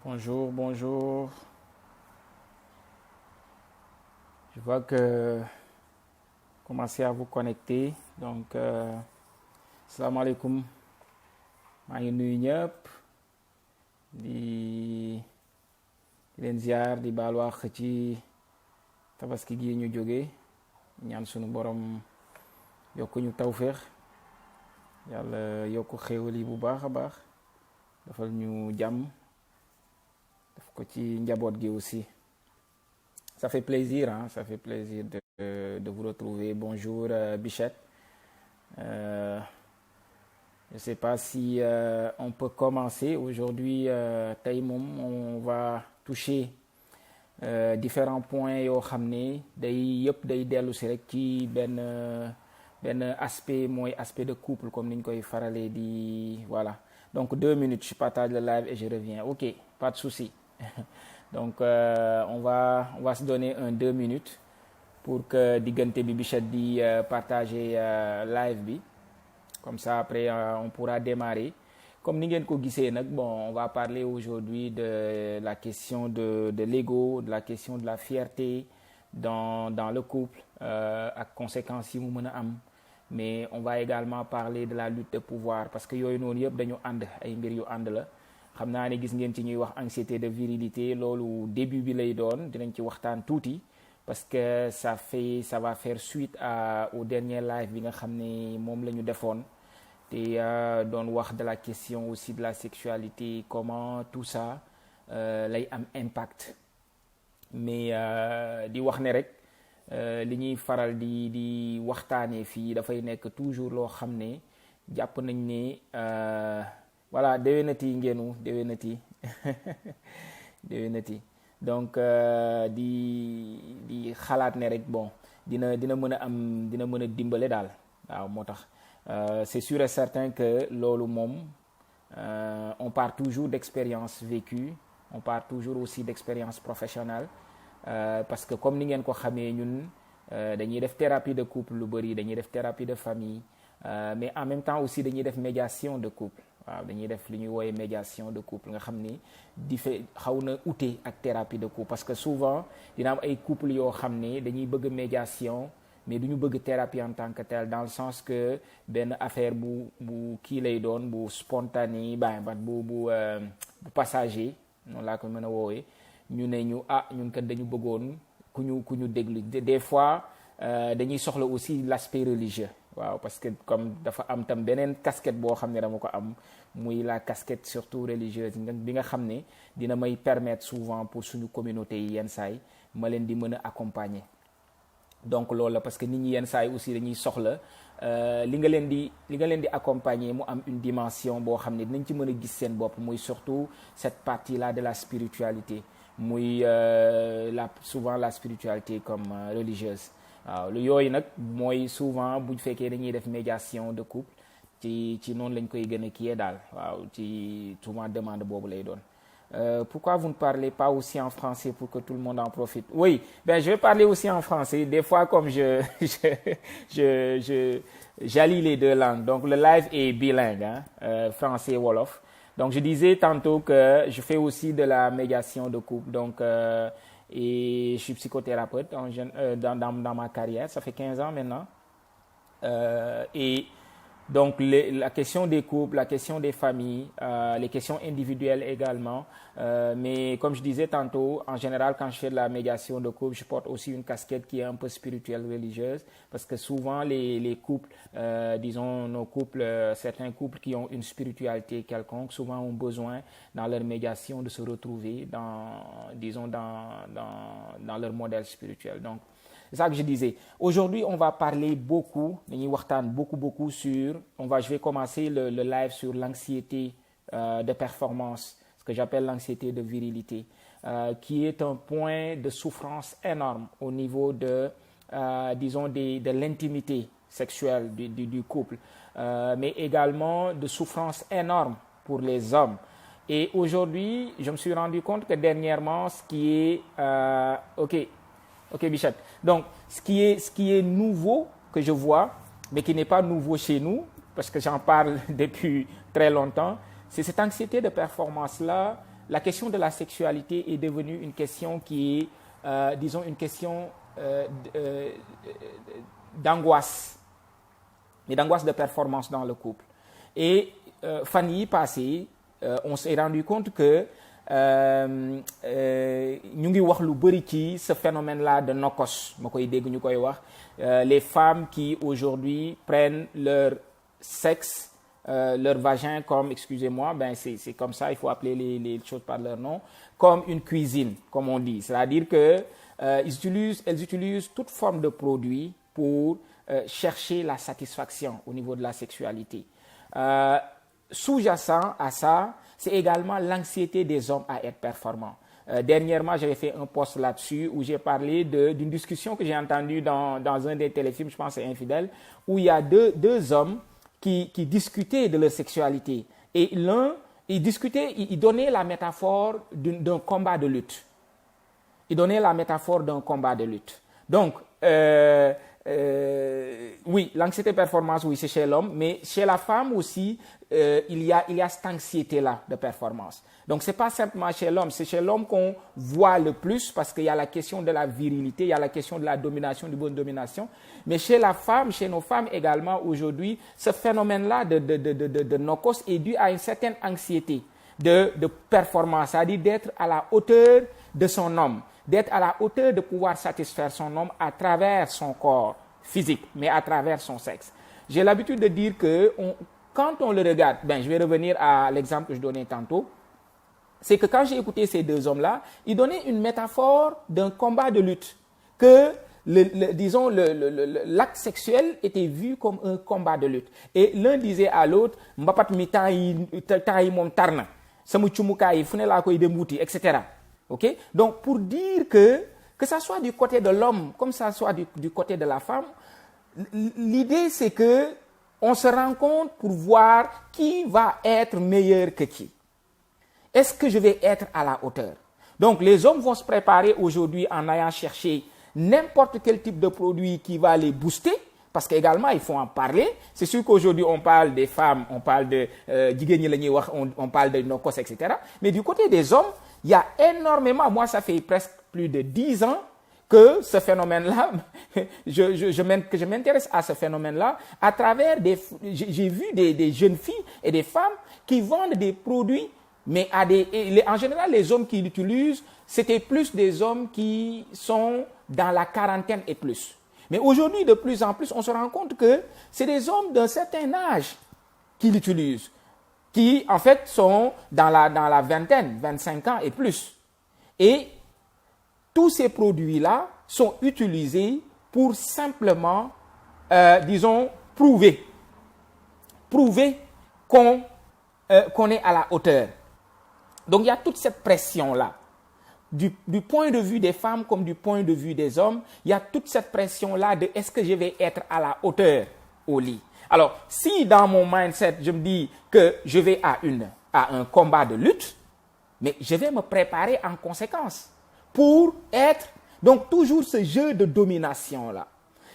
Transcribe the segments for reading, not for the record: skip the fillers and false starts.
Bonjour, bonjour. Je vois que vous commencez à vous connecter. Donc, salam alaikum. maa ngi nuyu ñëpp di leen ziar di baal wax ci tabaski gi ñu jóge ñaan sunu borom yokku ñu tawféex yàlla yokku xéewal yi bu baax a baax dafal ñu jàmm daf ko ci njaboot gi aussi. Ça fait plaisir, hein, ça fait plaisir de vous retrouver. Bonjour Bichette. Je ne sais pas si on peut commencer. Aujourd'hui, tey moom on va toucher différents points yoo xam ne day dellu si rek ci benn aspect mooy aspect de couple comme ni ñu koy faralee di voilà. Donc 2 minutes, je partage le live et je reviens. Ok, pas de souci. Donc on va se donner 2 minutes pour que diggante bi Bichette di partager live bi. Comme ça, après, on pourra démarrer. Comme ni ngeen ko gisee nag, bon, on va parler aujourd'hui de la question de l'ego, de la question de la fierté dans le couple, ak conséquences yi mu mën a am. Mais on va également parler de la lutte de pouvoir parce que yooyu noonu yëpp dañu ànd ay mbir yu ànd la. Xam naa ne gis ngeen ci ñuy wax anxiété de virilité loolu début bi lay doon dinañ ci waxtaan tuuti. Parce que ça va faire suite au dernier live bi nga xam ne moom la ñu defoon te doon wax de la question aussi de la sexualité comment tout ça lay am impact mais di wax ne rek li ñuy faral di waxtaanee fii dafay nekk toujours loo xam ne jàpp nañ ne voilà déwénati ngeenu déwénati déwénati donc di xalaat ne rek bon dina mën a dimbale daal waaw moo tax c'est sûr et certain que loolu moom on part toujours d'expérience vécue on part toujours aussi d'expérience professionnelle parce que comme ni ngeen ko xamee ñun dañuy def thérapie de couple lu bari dañuy def thérapie de famille mais en même temps aussi dañuy def médiation de couple waaw dañuy def li ñuy wooye médiation de couple nga xam ni xaw na ute ak thérapie de couple parce que souvent dina am ay couple yoo xam ne dañuy bëgg médiation mais du ñu bëgg thérapie en tant que tel dans le sens que benn affaire bu kii lay doon bu spontané bu passager noonu laa ko mën a woowee ñu ne ñun kat dañu bëggoon ku ñu déglu des fois dañuy soxla aussi l'aspect religieux waaw parce que comme dafa am tam beneen casquette boo xam ne dama ko am muy la casquette surtout religieuse bi nga xam ne dina may permettre souvent pour suñu communauté yi yenn saay ma leen di mën a accompagner donc loolu la parce que nit ñi yenn saay aussi dañuy soxla li nga leen di accompagner mu am une dimension boo xam ne dinañ ci mën a gis seen bopp muy surtout cette partie là de la spiritualité muy souvent la spiritualité comme religieuse waaw lu yooyu nag mooy souvent bu fekkee dañuy def médiation de couple ci noonu lañ koy gën a kiyee daal waaw ci souvent demande boobu lay doon. Pourquoi vous ne parlez pas aussi en français pour que tout le monde en profite? Oui, je vais parler aussi en français. Des fois, comme j'allie les deux langues. Donc, le live est bilingue, hein, français et wolof. Donc, je disais tantôt que je fais aussi de la médiation de couple. Donc, et je suis psychothérapeute dans ma carrière. Ça fait 15 ans maintenant. Et donc la question des couples, la question des familles, les questions individuelles également. Mais comme je disais tantôt, en général, quand je fais de la médiation de couple, je porte aussi une casquette qui est un peu spirituelle, religieuse, parce que souvent les couples, disons nos couples, certains couples qui ont une spiritualité quelconque, souvent ont besoin dans leur médiation de se retrouver dans leur modèle spirituel. Donc c'est ça que je disais. Aujourd'hui, on va parler beaucoup sur, je vais commencer le live sur l'anxiété de performance, ce que j'appelle l'anxiété de virilité, qui est un point de souffrance énorme au niveau de l'intimité sexuelle du couple, mais également de souffrance énorme pour les hommes. Et aujourd'hui, je me suis rendu compte que dernièrement, ce qui est... Ok, Bichette. Donc, ce qui est nouveau que je vois, mais qui n'est pas nouveau chez nous, parce que j'en parle depuis très longtemps, c'est cette anxiété de performance-là la question de la sexualité est devenue une question qui est, disons, une question d'angoisse, mais d'angoisse de performance dans le couple. Et fan yi passé, on s'est rendu compte que ñu ngi wax lu bëri ci ce phénomène-là de nokos ma koy dégg ñu koy wax les femmes qui aujourd'hui prennent leur sexe leur vagin comme, excusez-moi, ben c'est comme ça, il faut appeler les choses par leur nom, comme une cuisine, comme on dit. C'est-à-dire que elles utilisent toute forme de produit pour chercher la satisfaction au niveau de la sexualité. Sous-jacent à ça, c'est également l'anxiété des hommes à être performants. Dernièrement, j'avais fait un post là-dessus où j'ai parlé d'une discussion que j'ai entendue dans un des téléfilms, je pense que c'est Infidèle, où il y a deux hommes qui discutaient de leur sexualité. Et l'un, il donnait la métaphore d'un combat de lutte. Il donnait la métaphore d'un combat de lutte. Donc, oui, l'anxiété performance, oui, c'est chez l'homme, mais chez la femme aussi, il y a cette anxiété-là de performance. Donc, c'est pas simplement chez l'homme, c'est chez l'homme qu'on voit le plus parce qu'il y a la question de la virilité, il y a la question de la domination, du bonne domination. Mais chez la femme, chez nos femmes également, aujourd'hui, ce phénomène-là de nokos est dû à une certaine anxiété de performance, c'est-à-dire d'être à la hauteur de son homme, d'être à la hauteur de pouvoir satisfaire son homme à travers son corps physique, mais à travers son sexe. J'ai l'habitude de dire que quand on le regarde, je vais revenir à l'exemple que je donnais tantôt, c'est que quand j'ai écouté ces deux hommes-là, ils donnaient une métaphore d'un combat de lutte, que disons, l'acte sexuel était vu comme un combat de lutte. Et l'un disait à l'autre, mbapat mi temps yi mom tarna, sama chumukaay fune la koy dem wuti, etc. Okay? Donc, pour dire que ça soit du côté de l'homme, comme ça soit du côté de la femme, l'idée c'est que on se rencontre pour voir qui va être meilleur que qui. Est-ce que je vais être à la hauteur? Donc, les hommes vont se préparer aujourd'hui en allant chercher n'importe quel type de produit qui va les booster, parce qu'également, il faut en parler. C'est sûr qu'aujourd'hui, on parle des femmes, on parle de on parle de nokos, etc. Mais du côté des hommes, il y a énormément, moi, ça fait presque plus de 10 ans que ce phénomène-là, que je m'intéresse à ce phénomène-là, à travers j'ai vu des jeunes filles et des femmes qui vendent des produits, mais en général, les hommes qui l'utilisent, c'était plus des hommes qui sont dans la quarantaine et plus. Mais aujourd'hui, de plus en plus, on se rend compte que c'est des hommes d'un certain âge qui l'utilisent, qui, en fait, sont dans la vingtaine, 25 ans et plus. Et tous ces produits-là sont utilisés pour simplement, disons, prouver qu'on est à la hauteur. Donc, il y a toute cette pression-là. Du point de vue des femmes comme du point de vue des hommes, il y a toute cette pression-là de est-ce que je vais être à la hauteur au lit. Alors, si dans mon mindset, je me dis que je vais à un combat de lutte, mais je vais me préparer en conséquence pour être, donc toujours ce jeu de domination-là.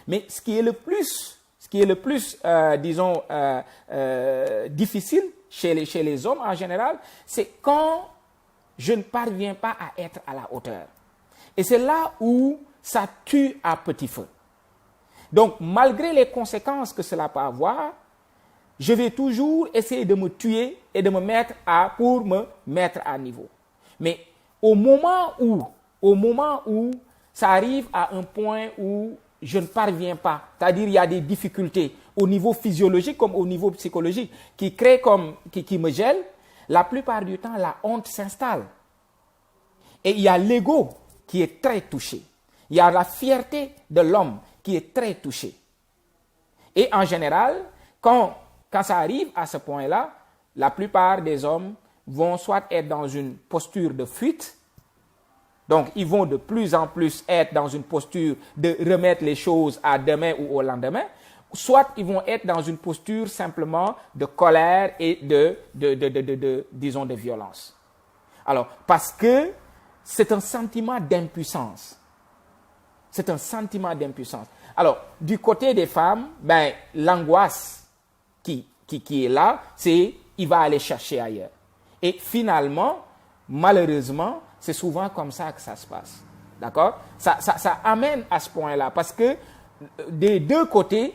Mais ce qui est le plus, disons, difficile chez les hommes en général, c'est quand je ne parviens pas à être à la hauteur. Et c'est là où ça tue à petit feu. Donc, malgré les conséquences que cela peut avoir, je vais toujours essayer de me tuer et de me mettre pour me mettre à niveau. Mais au moment où ça arrive à un point où je ne parviens pas, c'est-à-dire il y a des difficultés au niveau physiologique comme au niveau psychologique qui me gèlent, la plupart du temps, la honte s'installe. Et il y a l'ego qui est très touché. Il y a la fierté de l'homme qui est très touchée. Et en général, quand ça arrive à ce point-là, la plupart des hommes vont soit être dans une posture de fuite, donc ils vont de plus en plus être dans une posture de remettre les choses à demain ou au lendemain, soit ils vont être dans une posture simplement de colère et disons, de violence. Alors, parce que c'est un sentiment d'impuissance. C'est un sentiment d'impuissance. Alors, du côté des femmes, l'angoisse qui est là, c'est il va aller chercher ailleurs. Et finalement, malheureusement, c'est souvent comme ça que ça se passe. D'accord? Ça amène à ce point-là parce que des deux côtés,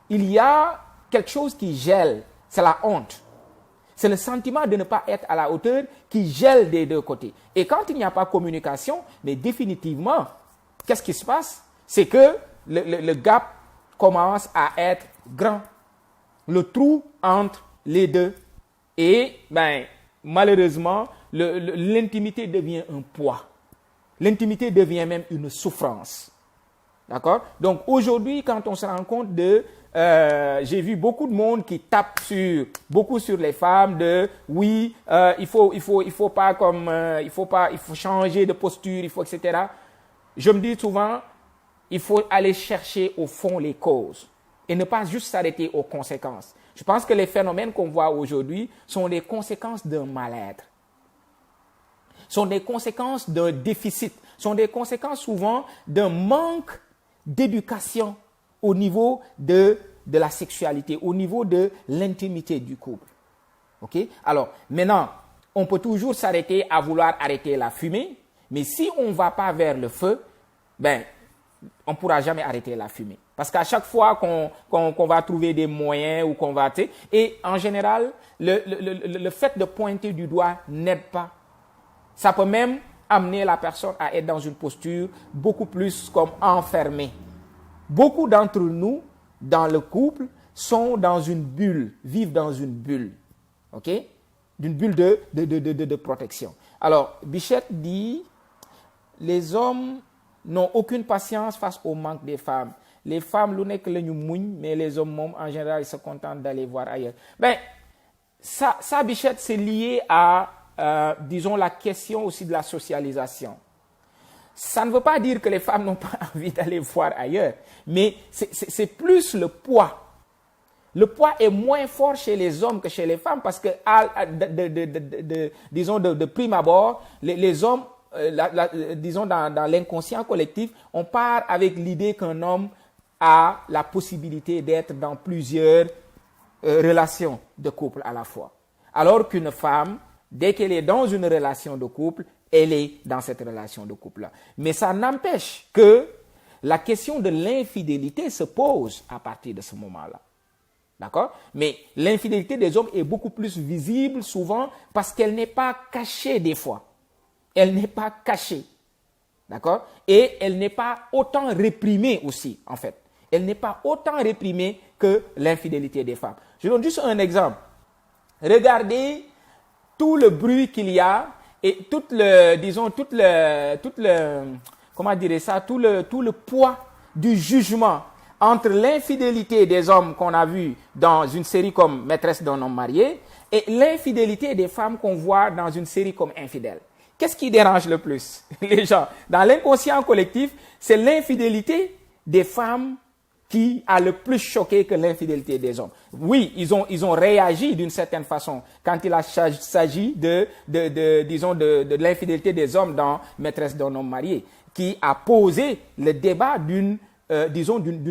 il y a quelque chose qui gèle. C'est la honte. C'est le sentiment de ne pas être à la hauteur qui gèle des deux côtés. Et quand il n'y a pas de communication, mais définitivement, qu'est-ce qui se passe? C'est que le gap commence à être grand. Le trou entre les deux. Et malheureusement, l'intimité devient un poids. L'intimité devient même une souffrance. D'accord? Donc aujourd'hui, quand on se rend compte j'ai vu beaucoup de monde qui tape beaucoup sur les femmes il faut changer de posture, etc. Je me dis souvent, il faut aller chercher au fond les causes et ne pas juste s'arrêter aux conséquences. Je pense que les phénomènes qu'on voit aujourd'hui sont les conséquences d'un mal-être, sont des conséquences d'un déficit, sont des conséquences souvent d'un manque d'éducation au niveau de la sexualité, au niveau de l'intimité du couple. Ok? Alors, maintenant, on peut toujours s'arrêter à vouloir arrêter la fumée, mais si on ne va pas vers le feu, on ne pourra jamais arrêter la fumée. Parce qu'à chaque fois qu'on va trouver des moyens ou qu'on va... Et en général, le fait de pointer du doigt n'aide pas. Ça peut même amener la personne à être dans une posture beaucoup plus comme enfermée. Beaucoup d'entre nous, dans le couple, sont dans une bulle, vivent dans une bulle. OK? D'une bulle de protection. Alors, Bichette dit, les hommes n'ont aucune patience face au manque des femmes. Les femmes, mais les hommes, en général, ils se contentent d'aller voir ailleurs. Ça, Bichette, c'est lié à, disons, la question aussi de la socialisation. Ça ne veut pas dire que les femmes n'ont pas envie d'aller voir ailleurs, mais c'est plus le poids. Le poids est moins fort chez les hommes que chez les femmes parce que, disons, de prime abord, les hommes, disons, dans l'inconscient collectif, on part avec l'idée qu'un homme a la possibilité d'être dans plusieurs relations de couple à la fois. Alors qu'une femme, dès qu'elle est dans une relation de couple, elle est dans cette relation de couple-là. Mais ça n'empêche que la question de l'infidélité se pose à partir de ce moment-là. D'accord? Mais l'infidélité des hommes est beaucoup plus visible souvent parce qu'elle n'est pas cachée des fois. Elle n'est pas cachée. D'accord? Et elle n'est pas autant réprimée aussi, en fait. Elle n'est pas autant réprimée que l'infidélité des femmes. Je donne juste un exemple. Regardez tout le bruit qu'il y a et tout le poids du jugement entre l'infidélité des hommes qu'on a vu dans une série comme Maîtresse d'un homme marié et l'infidélité des femmes qu'on voit dans une série comme Infidèles. Qu'est-ce qui dérange le plus les gens? Dans l'inconscient collectif, c'est l'infidélité des femmes qui a le plus choqué que l'infidélité des hommes. Oui, ils ont réagi d'une certaine façon quand il s'agit de l'infidélité des hommes dans Maîtresse d'un homme marié, qui a posé le débat d'une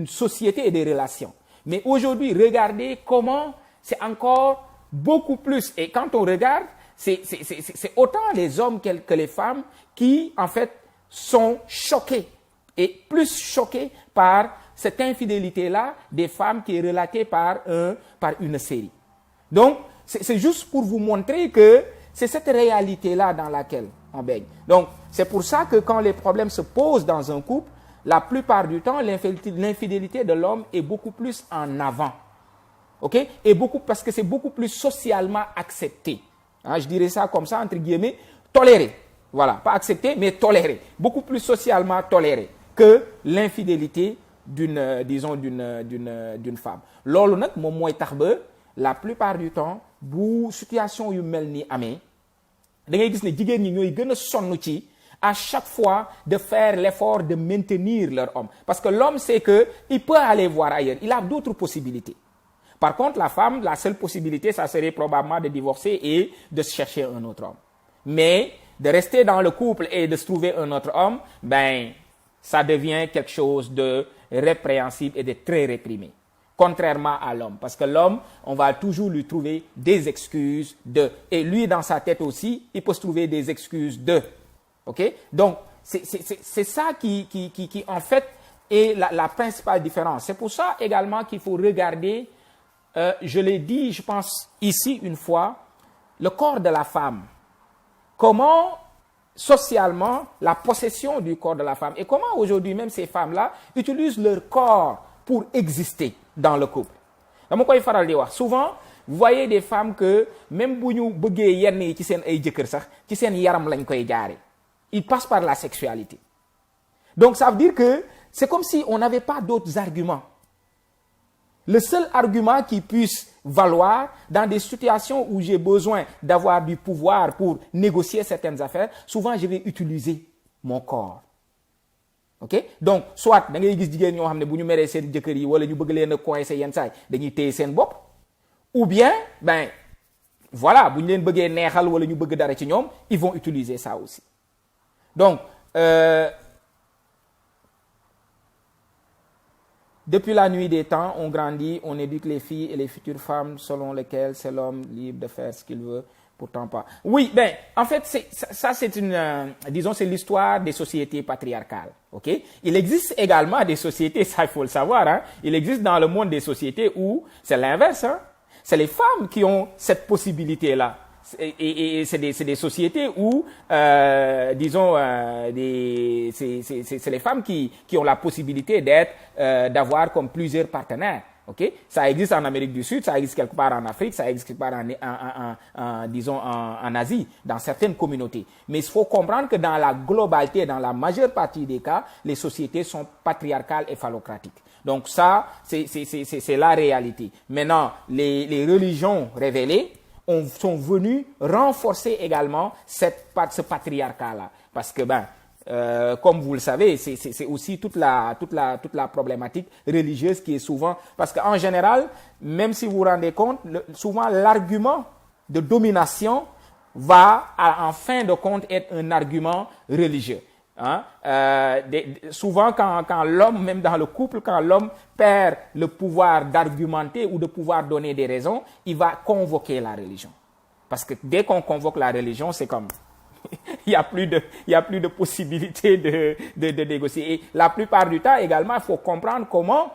société et des relations. Mais aujourd'hui, regardez comment c'est encore beaucoup plus. Et quand on regarde, c'est autant les hommes que les femmes qui, en fait, sont choqués et plus choqués par cette infidélité-là des femmes qui est relatée par une série. Donc, c'est juste pour vous montrer que c'est cette réalité-là dans laquelle on baigne. Donc, c'est pour ça que quand les problèmes se posent dans un couple, la plupart du temps, l'infidélité de l'homme est beaucoup plus en avant. OK? Et parce que c'est beaucoup plus socialement accepté. Hein, je dirais ça comme ça, entre guillemets, toléré. Voilà, pas accepté, mais toléré. Beaucoup plus socialement toléré que l'infidélité d'une femme. Loolu nag moom mooy tax ba la plupart du temps bu situation yu mel ni amee da ngay gis ne jigéen ñi ñooy gën a sonn ci à chaque fois de faire l'effort de maintenir leur homme parce que l'homme sait que il peut aller voir ailleurs, il a d'autres possibilités. Par contre, la femme, la seule possibilité, ça serait probablement de divorcer et de se chercher un autre homme. Mais de rester dans le couple et de se trouver un autre homme, ça devient quelque chose de répréhensible et de très réprimé. contrairement à l'homme. Parce que l'homme, on va toujours lui trouver des excuses de. Et lui, dans sa tête aussi, il peut se trouver des excuses de. OK? Donc, c'est ça qui, en fait, est la principale différence. C'est pour ça également qu'il faut regarder, je l'ai dit, je pense, ici une fois, le corps de la femme. Comment, socialement, la possession du corps de la femme et comment aujourd'hui même ces femmes-là utilisent leur corps pour exister dans le couple. dama koy faral di wax souvent vous voyez des femmes que même bu ñu bëggee yenn yi ci seen ay jëkkër sax ci seen yaram lañ koy jaare. Ils passent par la sexualité. Donc ça veut dire que c'est comme si on n'avait pas d'autres arguments. Le seul argument qui puisse valoir dans des situations où j'ai besoin d'avoir du pouvoir pour négocier certaines affaires, souvent je vais utiliser mon corps. OK? Donc, soit da ngay gis jigéen ñoo xam ne bu ñu meree seen jëkkër yi wala ñu bëgg leen a coincer yenn saay dañuy téye seen bopp ou bien ben voilà bu ñu leen bëggee neexal wala ñu bëgg dara ci ñoom ils vont utiliser ça aussi. Donc depuis la nuit des temps, on grandit, on éduque les filles et les futures femmes selon lesquelles c'est l'homme libre de faire ce qu'il veut, pourtant pas. Oui, ben, en fait, ça c'est une, disons, c'est l'histoire des sociétés patriarcales, ok? Il existe également des sociétés, ça il faut le savoir, hein? Il existe dans le monde des sociétés où c'est l'inverse, hein? C'est les femmes qui ont cette possibilité-là. Et c'est des sociétés où, disons, c'est les femmes qui ont la possibilité d'avoir comme plusieurs partenaires. Okay? Ça existe en Amérique du Sud, ça existe quelque part en Afrique, ça existe quelque part en Asie, dans certaines communautés. Mais il faut comprendre que dans la globalité, dans la majeure partie des cas, les sociétés sont patriarcales et phallocratiques. Donc ça, c'est la réalité. Maintenant, les religions révélées sont venus renforcer également ce patriarcat-là. Parce que, comme vous le savez, c'est aussi toute la problématique religieuse qui est souvent... Parce qu'en général, même si vous vous rendez compte, souvent l'argument de domination va, en fin de compte, être un argument religieux. Hein? Souvent, quand l'homme, même dans le couple, quand l'homme perd le pouvoir d'argumenter ou de pouvoir donner des raisons, il va convoquer la religion. Parce que dès qu'on convoque la religion, c'est comme... il n'y a plus de possibilité de négocier. Et la plupart du temps, également, il faut comprendre comment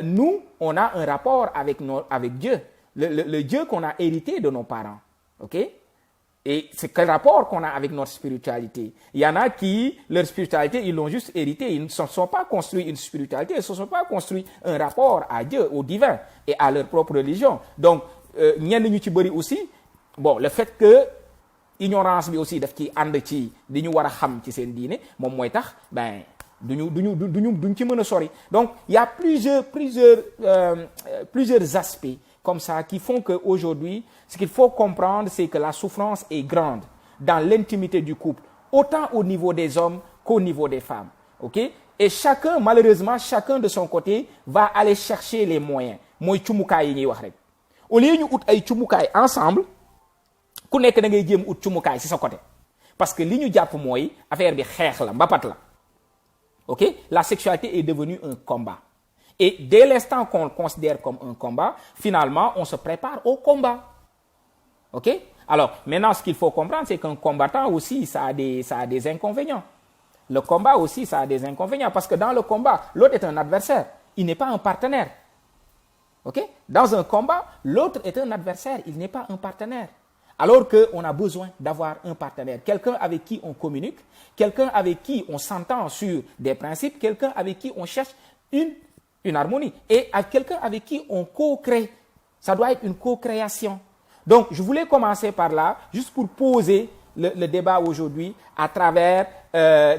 nous, on a un rapport avec Dieu. Le Dieu qu'on a hérité de nos parents. OK? Et c'est quel rapport qu'on a avec notre spiritualité? Il y en a qui, leur spiritualité, ils l'ont juste hérité. Ils ne se sont pas construits une spiritualité, ils ne se sont pas construits un rapport à Dieu, au divin et à leur propre religion. Donc, ñenn ñu ci bëri aussi, bon, le fait que ignorance bi aussi daf ci ànd ci di ñu war a xam ci seen diine moom mooy tax ben duñ ci mën a sori. Donc, il y a plusieurs aspects comme ça qui font qu'aujourd'hui, ce qu'il faut comprendre, c'est que la souffrance est grande dans l'intimité du couple, autant au niveau des hommes qu'au niveau des femmes. Okay? Et chacun, malheureusement, chacun de son côté, va aller chercher les moyens. Mooy cumukaay yi ñuy wax rek. Au lieu ñu ut ay cumukaay ensemble, ku nekk da ngay jéem ut cumukaay ci sa côté. Parce que li ñu jàpp mooy affaire bi xeex la, mbapat la. OK? La sexualité est devenue un combat. Et dès l'instant qu'on le considère comme un combat, finalement, on se prépare au combat. OK? Alors, maintenant, ce qu'il faut comprendre, c'est qu'un combattant aussi, ça a des inconvénients. Le combat aussi, ça a des inconvénients. Parce que dans le combat, l'autre est un adversaire. Il n'est pas un partenaire. OK? Dans un combat, l'autre est un adversaire. Il n'est pas un partenaire. Alors qu'on a besoin d'avoir un partenaire. Quelqu'un avec qui on communique, quelqu'un avec qui on s'entend sur des principes, quelqu'un avec qui on cherche une harmonie. Et à quelqu'un avec qui on co-crée. Ça doit être une co-création. Donc, je voulais commencer par là, juste pour poser le débat aujourd'hui à travers,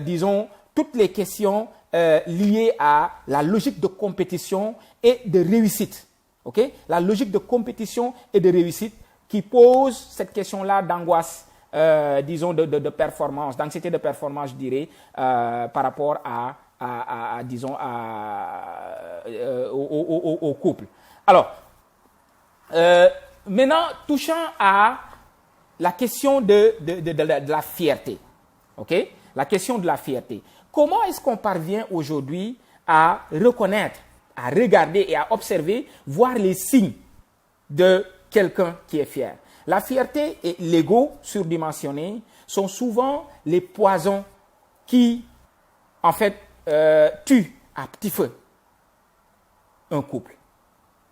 disons, toutes les questions liées à la logique de compétition et de réussite. OK? La logique de compétition et de réussite qui pose cette question-là d'angoisse, disons, de performance, d'anxiété de performance, je dirais, par rapport disons, au couple. Alors, maintenant, touchant à la question de la fierté, ok? La question de la fierté. Comment est-ce qu'on parvient aujourd'hui à reconnaître à regarder et à observer, voir les signes de quelqu'un qui est fier. La fierté et l'ego surdimensionné sont souvent les poisons qui, en fait, tuent à petit feu un couple.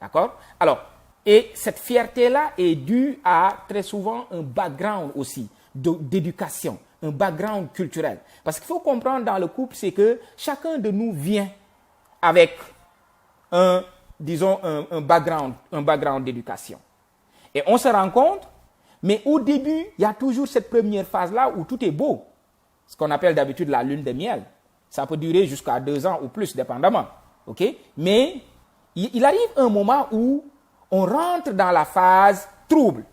D'accord? Alors, et cette fierté-là est due à très souvent un background aussi d'éducation, un background culturel. Parce qu'il faut comprendre dans le couple, c'est que chacun de nous vient avec un background d'éducation. Et on se rend compte, mais au début, il y a toujours cette première phase-là où tout est beau. Ce qu'on appelle d'habitude la lune de miel. Ça peut durer jusqu'à 2 ans ou plus, dépendamment. Okay? Mais il arrive un moment où on rentre dans la phase trouble.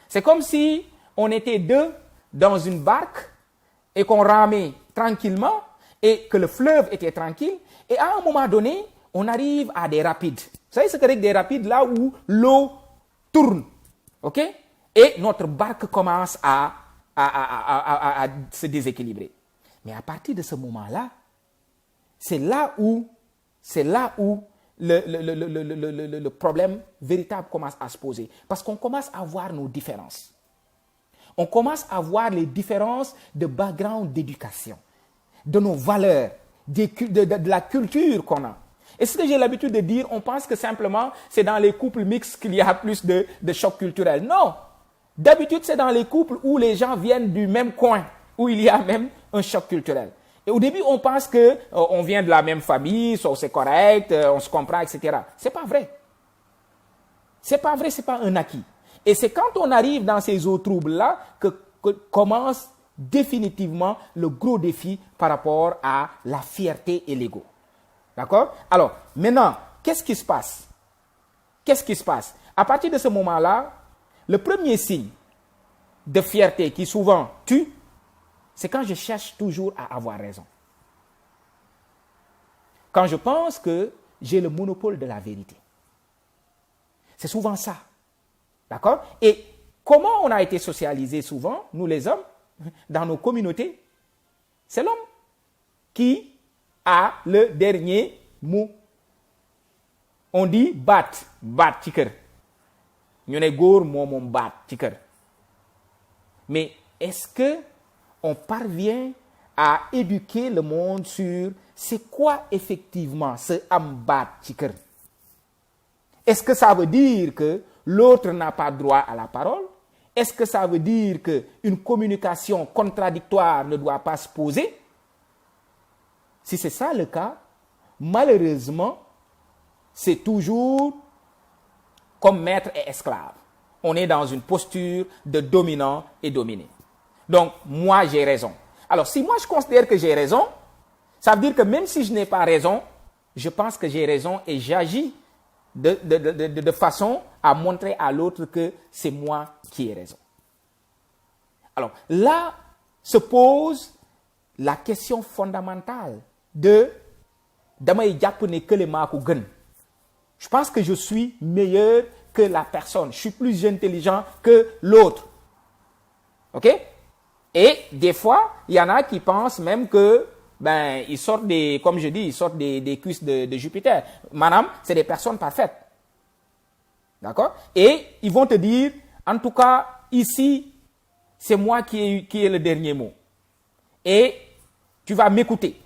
C'est comme si on était 2 dans une barque et qu'on ramait tranquillement et que le fleuve était tranquille. Et à un moment donné, on arrive à des rapides. Vous savez ce que c'est que des rapides là où l'eau tourne. OK? Et notre barque commence à se déséquilibrer. Mais à partir de ce moment-là, c'est là où le problème véritable commence à se poser. Parce qu'on commence à voir nos différences. On commence à voir les différences de background d'éducation, de nos valeurs, de la culture qu'on a. Et ce que j'ai l'habitude de dire, on pense que simplement c'est dans les couples mixtes qu'il y a plus de chocs culturels. Non! D'habitude, c'est dans les couples où les gens viennent du même coin, où il y a même un choc culturel. Et au début, on pense qu'on vient de la même famille, c'est correct, on se comprend, etc. C'est pas vrai. C'est pas vrai, c'est pas un acquis. Et c'est quand on arrive dans ces eaux troubles-là que commence définitivement le gros défi par rapport à la fierté et l'ego. D'accord? Alors, maintenant, qu'est-ce qui se passe? Qu'est-ce qui se passe? À partir de ce moment-là, le premier signe de fierté qui souvent tue, c'est quand je cherche toujours à avoir raison. Quand je pense que j'ai le monopole de la vérité. C'est souvent ça. D'accord? Et comment on a été socialisés souvent, nous les hommes, dans nos communautés? C'est l'homme qui a le dernier mot. On dit bat ci kër. Ñu ne góor moom bat ci kër. Mais est-ce que on parvient à éduquer le monde sur c'est quoi effectivement ce am bat ci kër? Est-ce que ça veut dire que l'autre n'a pas droit à la parole? Est-ce que ça veut dire qu'une communication contradictoire ne doit pas se poser? Si c'est ça le cas, malheureusement, c'est toujours comme maître et esclave. On est dans une posture de dominant et dominé. Donc, moi, j'ai raison. Alors, si moi, je considère que j'ai raison, ça veut dire que même si je n'ai pas raison, je pense que j'ai raison et j'agis de façon à montrer à l'autre que c'est moi qui ai raison. Alors, là se pose la question fondamentale de damay jàpp ne kële maa ko gën. Je pense que je suis meilleur que la personne. Je suis plus intelligent que l'autre. OK? Et des fois, il y en a qui pensent même que ils sortent comme je dis, ils sortent des cuisses de Jupiter. Madame, c'est des personnes parfaites. D'accord? Et ils vont te dire, en tout cas, ici, c'est moi qui ai le dernier mot. Et tu vas m'écouter.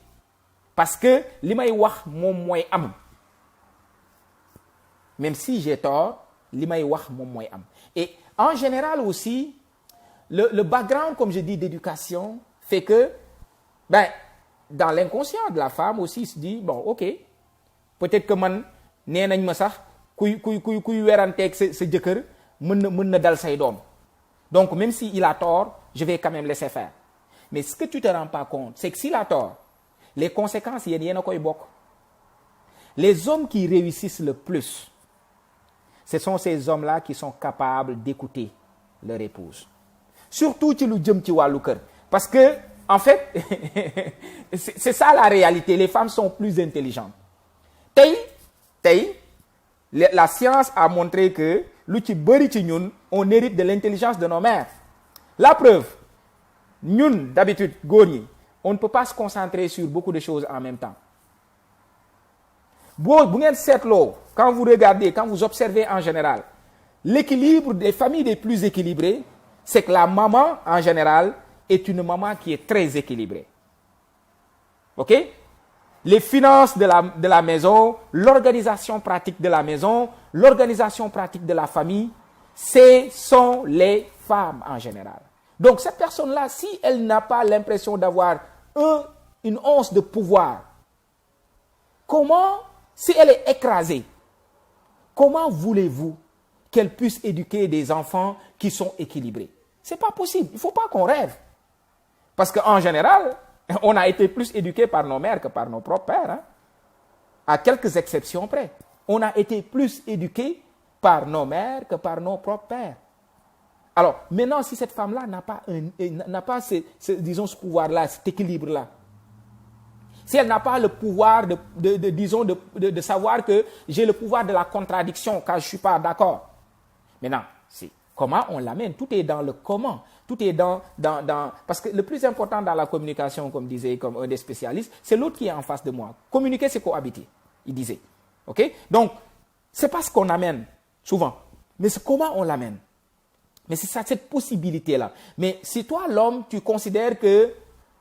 Parce que li may wax moom mooy am. Même si j'ai tort, li may wax moom mooy am. Et en général aussi, le background, comme je dis, d'éducation, fait que, dans l'inconscient de la femme aussi, il se dit, bon, ok, peut-être que man, nee nañ ma sax, kuy weranteeg sa jëkkër, mën na dal say doom. Donc, même s'il a tort, je vais quand même laisser faire. Mais ce que tu te rends pas compte, c'est que s'il a tort, les conséquences, yéen a koy bokk. Les hommes qui réussissent le plus, ce sont ces hommes-là qui sont capables d'écouter leur épouse. Surtout ci lu jëm ci wàllu kër. Parce que, en fait, c'est ça la réalité. Les femmes sont plus intelligentes. La science a montré que lu ci bëri ci ñun, on hérite de l'intelligence de nos mères. La preuve, ñun, d'habitude, góor ñi, on ne peut pas se concentrer sur beaucoup de choses en même temps. quand vous regardez, quand vous observez en général, l'équilibre des familles les plus équilibrées, c'est que la maman, en général, est une maman qui est très équilibrée. OK? Les finances de la maison, l'organisation pratique de la maison, l'organisation pratique de la famille, ce sont les femmes en général. Donc cette personne-là, si elle n'a pas l'impression d'avoir une once de pouvoir, si elle est écrasée, comment voulez-vous qu'elle puisse éduquer des enfants qui sont équilibrés? Ce n'est pas possible. Il ne faut pas qu'on rêve. Parce qu'en général, on a été plus éduqués par nos mères que par nos propres pères. Hein? À quelques exceptions près. On a été plus éduqués par nos mères que par nos propres pères. Alors, maintenant, si cette femme-là n'a pas ce pouvoir-là, cet équilibre-là, si elle n'a pas le pouvoir de savoir que j'ai le pouvoir de la contradiction quand je ne suis pas d'accord. Maintenant, c'est comment on l'amène. Tout est dans le comment. Tout est dans... Parce que le plus important dans la communication, comme disait comme un des spécialistes, c'est l'autre qui est en face de moi. Communiquer, c'est cohabiter, il disait. OK? Donc, ce n'est pas ce qu'on amène, souvent, mais c'est comment on l'amène. Mais c'est ça, cette possibilité-là. Mais si toi, l'homme, tu considères que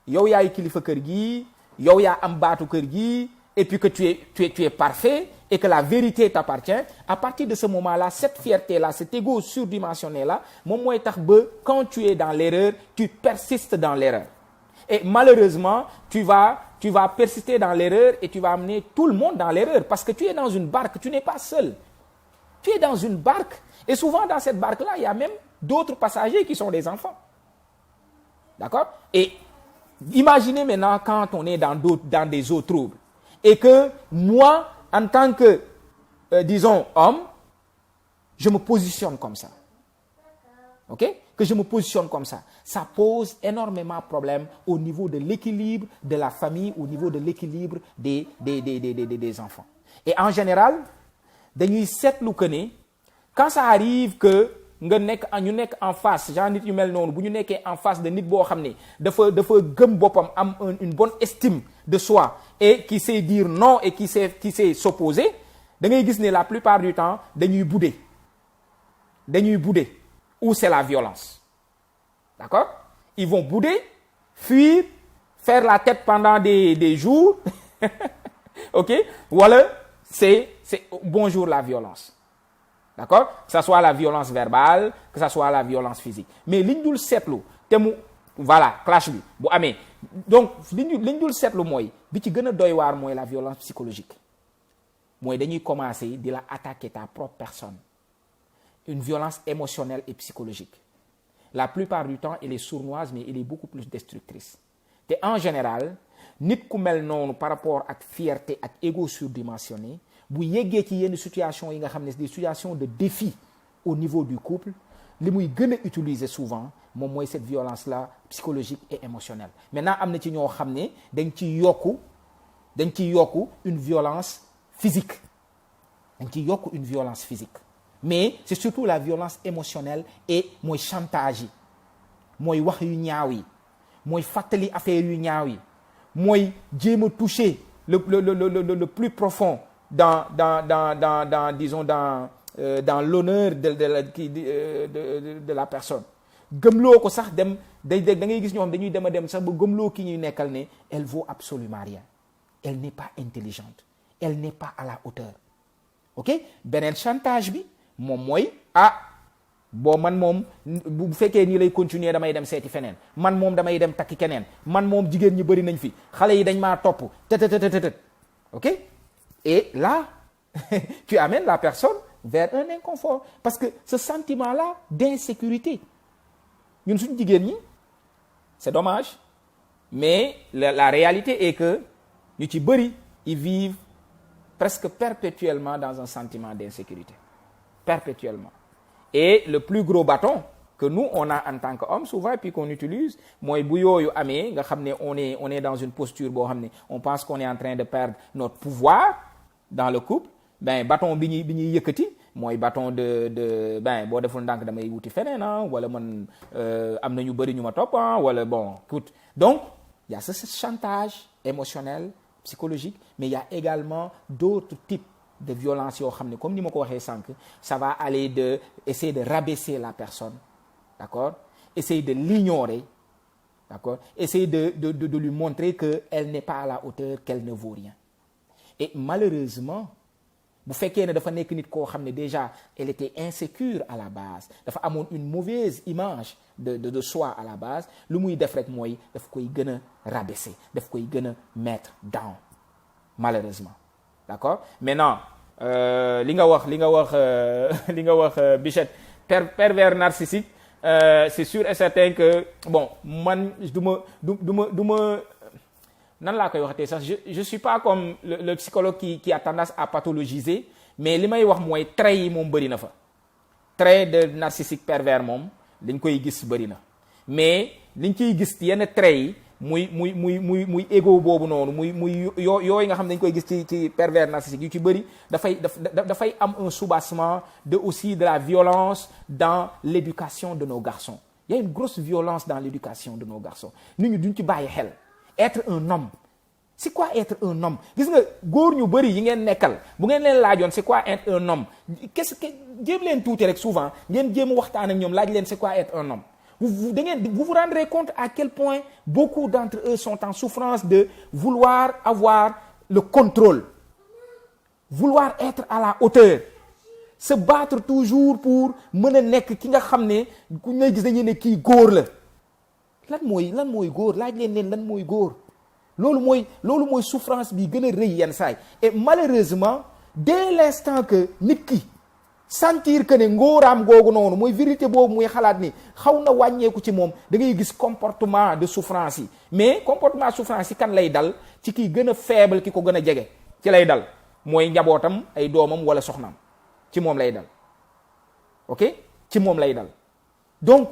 yow yaay kilifa kër gi, yow yaa am baatu kër gi, et puis que tu es parfait, et que la vérité t'appartient, à partir de ce moment-là, cette fierté-là, cet ego surdimensionné-là, quand tu es dans l'erreur, tu persistes dans l'erreur. Et malheureusement, tu vas persister dans l'erreur et tu vas amener tout le monde dans l'erreur, parce que tu es dans une barque, tu n'es pas seul. Tu es dans une barque, et souvent dans cette barque-là, il y a même d'autres passagers qui sont des enfants. D'accord? Et imaginez maintenant quand on est dans des eaux troubles, et que moi, en tant que, disons, homme, je me positionne comme ça. OK? Que je me positionne comme ça. Ça pose énormément de problèmes au niveau de l'équilibre de la famille, au niveau de l'équilibre des enfants. Et en général, dañuy seetlu que ne quand ça arrive que ñu nekk en face genre nit yu mel noonu bu ñu nekkee en face de nit boo xam ne dafa gëm boppam am une bonne estime de soi et qui sait dire non et qui sait s'opposer, da ngay gis ne la plupart du temps dañuy bouder ou c'est la violence. D'accord? Ils vont bouder, fuir, faire la tête pendant des jours. OK? Voilà, c'est bonjour la violence. D'accord? Que ça soit la violence verbale, que ça soit la violence physique. Mais liñ dul seetlu te mu voilà clash bi bu amee donc liñ dul seetlu mooy bi ci gën a doy waar mooy la violence psychologique. Mooy dañuy commencer di la attaquer ta propre personne. Une violence émotionnelle et psychologique. La plupart du temps, elle est sournoise, mais elle est beaucoup plus destructrice. Et en général, nit ku mel noonu par rapport ak fierté ak ego surdimensionné, bu yeggee ci yenn situation yi nga xam ne des situations de défi au niveau du couple, li muy gën a utiliser souvent moom mooy cette violence-là psychologique et émotionnelle. Maintenant, am na ci ñoo xam ne dañ ci yokku une violence physique. Dañ ci yokku une violence physique. Mais c'est surtout la violence émotionnelle et mooy chantage yi mooy wax yu ñaaw yi mooy fàttali affaire yu ñaaw yi mooy jéem a toucher le plus profond dans l'honneur de la personne. Gëmloo ko sax dem da ngay gis ñoo xam dañuy dem sax ba gëmloo ki ñuy nekkal ne elle vaut absolument rien. Elle n'est pas intelligente. Elle n'est pas à la hauteur. OK? Beneen chantage bi moom mooy man moom bu fekkee nii lay continuer damay dem seeti feneen man moom damay dem takki keneen man moom jigéen ñi bëri nañ fi xale yi dañ maa topp OK? Et là tu amènes la personne vers un inconfort parce que ce sentiment-là d'insécurité ñun suñu jigéen ñi c'est dommage mais la réalité est que ñu ci bëri ils vivent presque perpétuellement dans un sentiment d'insécurité. Perpétuellement. Et le plus gros bâton que nous, on a en tant qu'homme, souvent, et puis qu'on utilise, moi, on est dans une posture, on pense qu'on est en train de perdre notre pouvoir dans le couple, bâton bini yëkkati, mooy bâton de boo deful ndànk damay wuti feneen wala man am na ñu bëri ñu ma topp wala bon écoute. Donc, il y a ce chantage émotionnel, psychologique, mais il y a également d'autres types de violences yoo xam ne comme ni ma ko waxee sànq, ça va aller de essayer de rabaisser la personne, d'accord, essayer de l'ignorer, d'accord, essayer de lui montrer qu'elle n'est pas à la hauteur, qu'elle ne vaut rien. Et malheureusement, bu fekkee ne dafa nekk nit koo xam ne déjà elle était insécure à la base, dafa amoon une mauvaise image de soi à la base, lu muy def rek mooy daf koy gën a rabaisser, daf koy gën a mettre down, malheureusement, d'accord. Maintenant li nga wax Bichette, pervers narcissique, c'est sûr et certain que bon man du ma nan laa koy waxatee sax je suis pas comme le psychologue qui a tendance à pathologiser, mais li may wax mooy trait yi moom bëri na fa, trait de narcissique pervers moom liñ koy gis bëri na, mais liñ ciy gis yenn trait yi muy égo boobu noonu muy yooyu nga xam ne dañ koy gis ci pervers narcissique yu ci bëri dafay am un soubassement aussi de la violence dans l'éducation de nos garçons. Il y a une grosse violence dans l'éducation de nos garçons, nit ñi duñ ci bàyyi xel. Être un homme, c'est quoi être un homme? Gis nga góor ñu bëri yi ngeen nekkal bu ngeen leen laajoon c'est quoi être un homme, qu'est-ce que jéem leen tuuti rek souvent ngeen jéem waxtaan ak ñoom laaj leen c'est quoi être un homme. Vous vous rendrez compte à quel point beaucoup d'entre eux sont en souffrance de vouloir avoir le contrôle, vouloir être à la hauteur, se battre toujours pour mën a nekk ki nga xam ne ku ñu gis dañuy ne kii góor la. lan mooy góor, laaj leen lan mooy góor. loolu mooy souffrance bi gën a rëy yenn saay. Et malheureusement dès l'instant que nit ki sentir que ne ngóoraam googu noonu mooy vérité boobu muy xalaat ni xaw na wàññeeku ci moom, da ngay gis comportement de souffrance yi. Mais comportement souffrance yi kan lay dal? Ci ki gën a faible, ki ko gën a jege ci lay dal, mooy njabootam, ay doomam wala soxnaam, ci moom lay dal. Ok, ci moom lay dal. Donc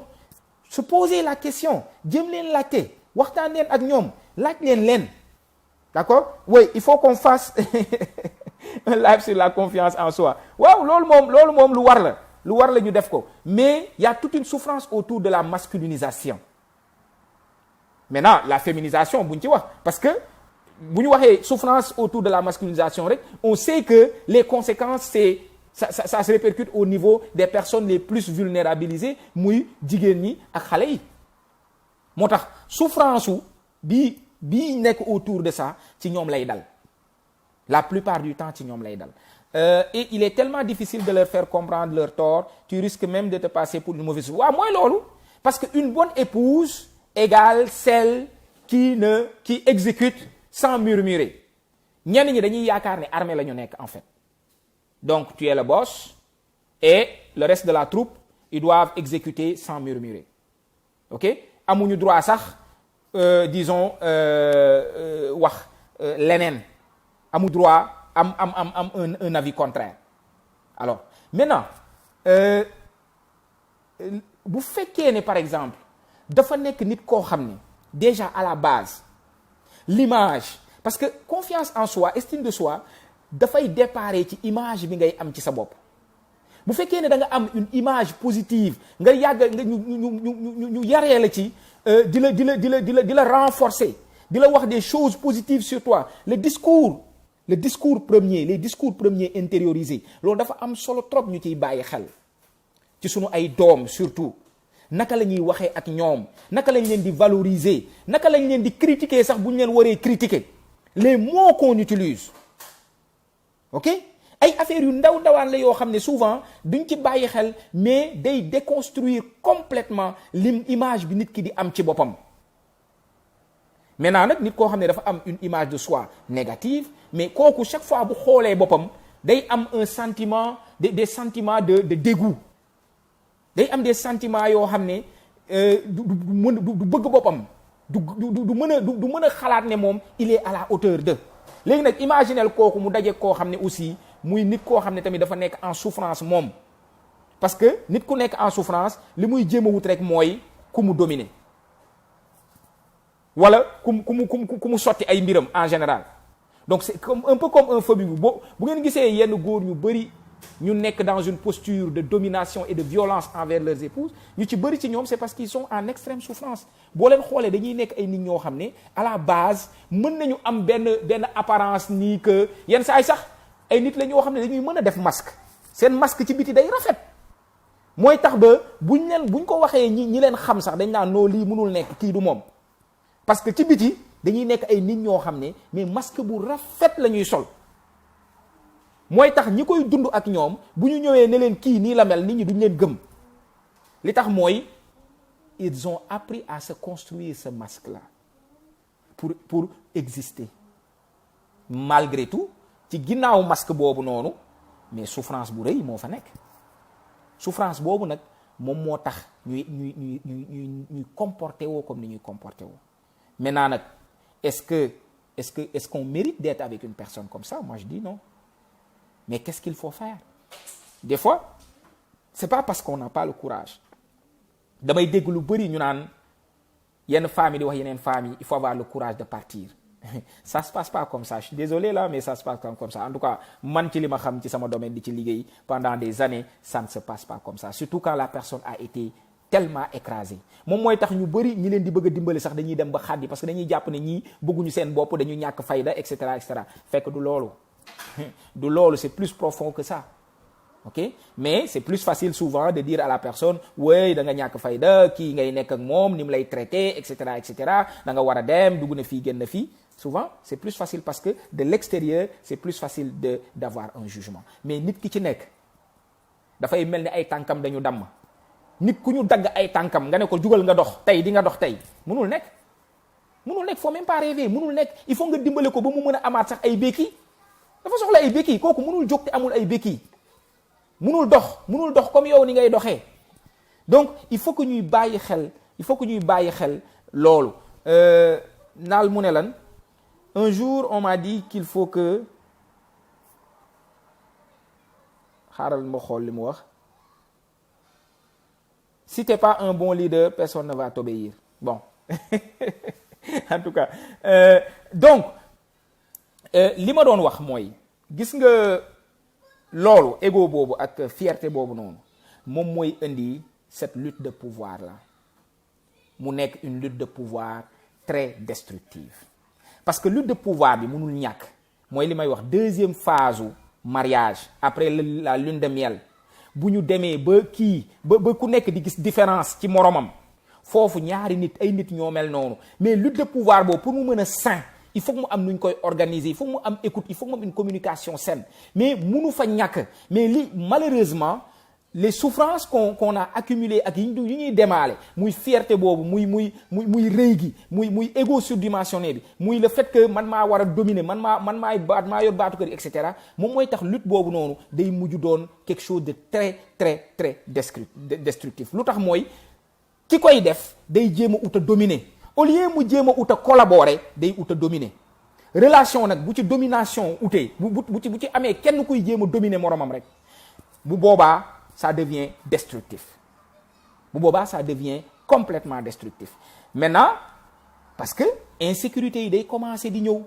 se poser la question, jéem leen laajte, waxtaan leen ak ñoom, laaj leen, d'accord. Oui, il faut qu'on fasse un live sur la confiance en soi. waaw loolu moom lu war la ñu def ko. Mais il y a toute une souffrance autour de la masculinisation. Maintenant la féminisation buñ ci wax, parce que bu ñu waxee souffrance autour de la masculinisation rek, on sait que les conséquences ça se répercute au niveau des personnes les plus vulnérabilisées, muy jigéen ñi ak xale yi. moo tax souffrance bi nekk autour de ça ci ñoom lay dal, la plupart du temps ci ñoom lay dal. Et il est tellement difficile de leur faire comprendre leur tort, tu risques même de te passer pour une mauvaise. waaw mooy loolu, parce que une bonne épouse égale celle qui exécute sans murmurer. ñenn ñi dañuy yaakaar ne armée la ñu nekk en fait. Donc tu es le boss et le reste de la troupe ils doivent exécuter sans murmurer. Ok, amuñu droit sax disons wax leneen, amu droit am un avis contraire. Alors maintenant bu fekkee ne par exemple dafa nekk nit koo xam ne déjà à la base l'image, parce que confiance en soi, estime de soi dafay déparé ci image bi ngay am ci sa bopp. bu fekkee ne da nga am une image positive, nga yàgg nga ñu yaree la ci di la renforcer, di la wax des choses positives sur toi. Les discours premiers intériorisés, loolu dafa am solo trop ñu ciy bàyyi xel ci sunu ay doom surtout. naka la ñuy waxee ak ñoom, naka lañ leen di valoriser, naka lañ leen di critiquer sax bu ñu leen waree critiquer, les mots qu'on utilise. ok, ay affaires yu ndawaan la yoo xam ne souvent duñ ci bàyyi xel, mais day déconstruire complètement image bi nit ki di am ci boppam. maintenant nag nit koo xam ne dafa am une image de soi négative, mais kooku chaque fois bu xoolee boppam day am un sentiment des sentiments de dégoût, day am des sentiments yoo xam ne du bëgg boppam, du mën a xalaat ne moom il est à la hauteur de. léegi nag imaginel kooku mu daje koo xam ne aussi muy nit koo xam ne tamit dafa nekk en souffrance moom, parce que nit ku nekk en souffrance li muy jéem a wut rek mooy ku mu dominer wala ku mu sotti ay mbiram en général. Donc c'est comme un peu comme un phobie. bu ngeen gisee yenn góor ñu bëri ñu nekk dans une posture de domination et de violence envers leurs épouses ñu ci bëri ci ñoom c'est parce qu'ils sont en extrême souffrance boo leen xoolee dañuy nekk ay nit ñoo xam ne à la base mën nañu am benn apparence nii que yenn saa yi sax ay nit la ñoo xam ne dañuy mën a def masque seen masque ci biti day rafet mooy tax ba buñ ko waxee ñi leen xam sax dañ naan noo lii mënul nekk kii du moom parce que ci biti dañuy nekk ay nit ñoo xam ne mais masque bu rafet la ñuy sol mooy tax ñi koy dund ak ñoom bu ñu ñëwee ne leen kii nii la mel nit ñi duñ leen gëm li tax mooy ils ont appris à se construire ce masque là pour exister malgré tout ci ginnaaw masque boobu noonu mais souffrance bu rëy moo fa nekk souffrance boobu nag moom moo tax ñuy comporté woo comme ni ñuy comporté woo maintenant nag est-ce qu'on mérite d'être avec une personne comme ça? Moi je dis non. Mais qu'est-ce qu'il faut faire? Des fois c'est pas parce qu'on n'a pas le courage. damay dégg lu bëri ñu naan yenn famille di wax yeneen famille il faut avoir le courage de partir ça se passe pas comme ça, je suis désolé là mais ça se passe comme ça. En tout cas man ci li ma xam ci sama domaine di ci liggéey pendant des années ça ne se passe pas comme ça, surtout quand la personne a été tellement écrasée. moom mooy tax ñu bëri ñi leen di bëgg a dimbali sax dañuy dem ba xaddi parce que dañuy jàpp ne ñii bëgguñu seen bopp dañu ñàkk fayda et cetera fekk du loolu du loolu, c'est plus profond que ça. ok mais c'est plus facile souvent de dire à la personne oui da nga ñàkk fayda kii ngay nekk ak moom ni mu lay traité et cetera da nga war a dem dugg na fii génn na fii. Souvent c'est plus facile parce que de l'extérieur c'est plus facile d'avoir un jugement mais nit ki ci nekk dafay mel ni ay tànkam dañu damm nit ku ñu dagg ay tànkam nga ne ko jugal nga dox tey di nga dox tey mënul nekk faut même pas rêver mënul nekk il faut nga dimbale ko ba mu mën a amaat sax ay béquilles dafa soxla ay béquilles kooku mënul jóg te amul ay béquilles mënul dox comme yow ni ngay doxee. Donc il faut que ñuy bàyyi xel loolu naal mu ne lan un jour on m'a dit qu'il faut que xaaral ma xool li mu wax si t'es pas un bon leader personne ne va t'obéir bon en tout cas donc li ma doon wax mooy gis nga loolu ego boobu ak fierté boobu noonu moom mooy indi cette lutte de pouvoir là mu nekk une lutte de pouvoir très destructive parce que lutte de pouvoir bi mënul ñàkk mooy li may wax deuxième phase u mariage après la lune de miel bu ñu demee ba ku nekk di gis différence ci moromam foofu ñaari nit ay nit ñoo mel noonu mais lutte de pouvoir boobu pour mu mën a sain il faut que mu am nu ñu koy organiser il faut que mu am écoute il faut que mu am une communication saine mais munu fa ñàkk mais li malheureusement les souffrances qu'on a accumulées ak yi ñuy démaale muy fierté boobu muy rëy gi muy égo surdimensionné bi muy le fait que man maa war a dominer man maa yor baatu kër et cetera moom mooy tax lutte boobu noonu day mujj doon quelque chose de très très très destructif lu tax mooy ki koy def day jéem a ut a dominer au lieu mu jéem a ut a collaborer day ut a dominer relation nag bu ci domination utee bu ci amee kenn kuy jéem a dominer moromam rek bu boobaa ça devient destructif bu boobaa ça devient complètement destructif maintenant parce que insécurité yi day commencer di ñëw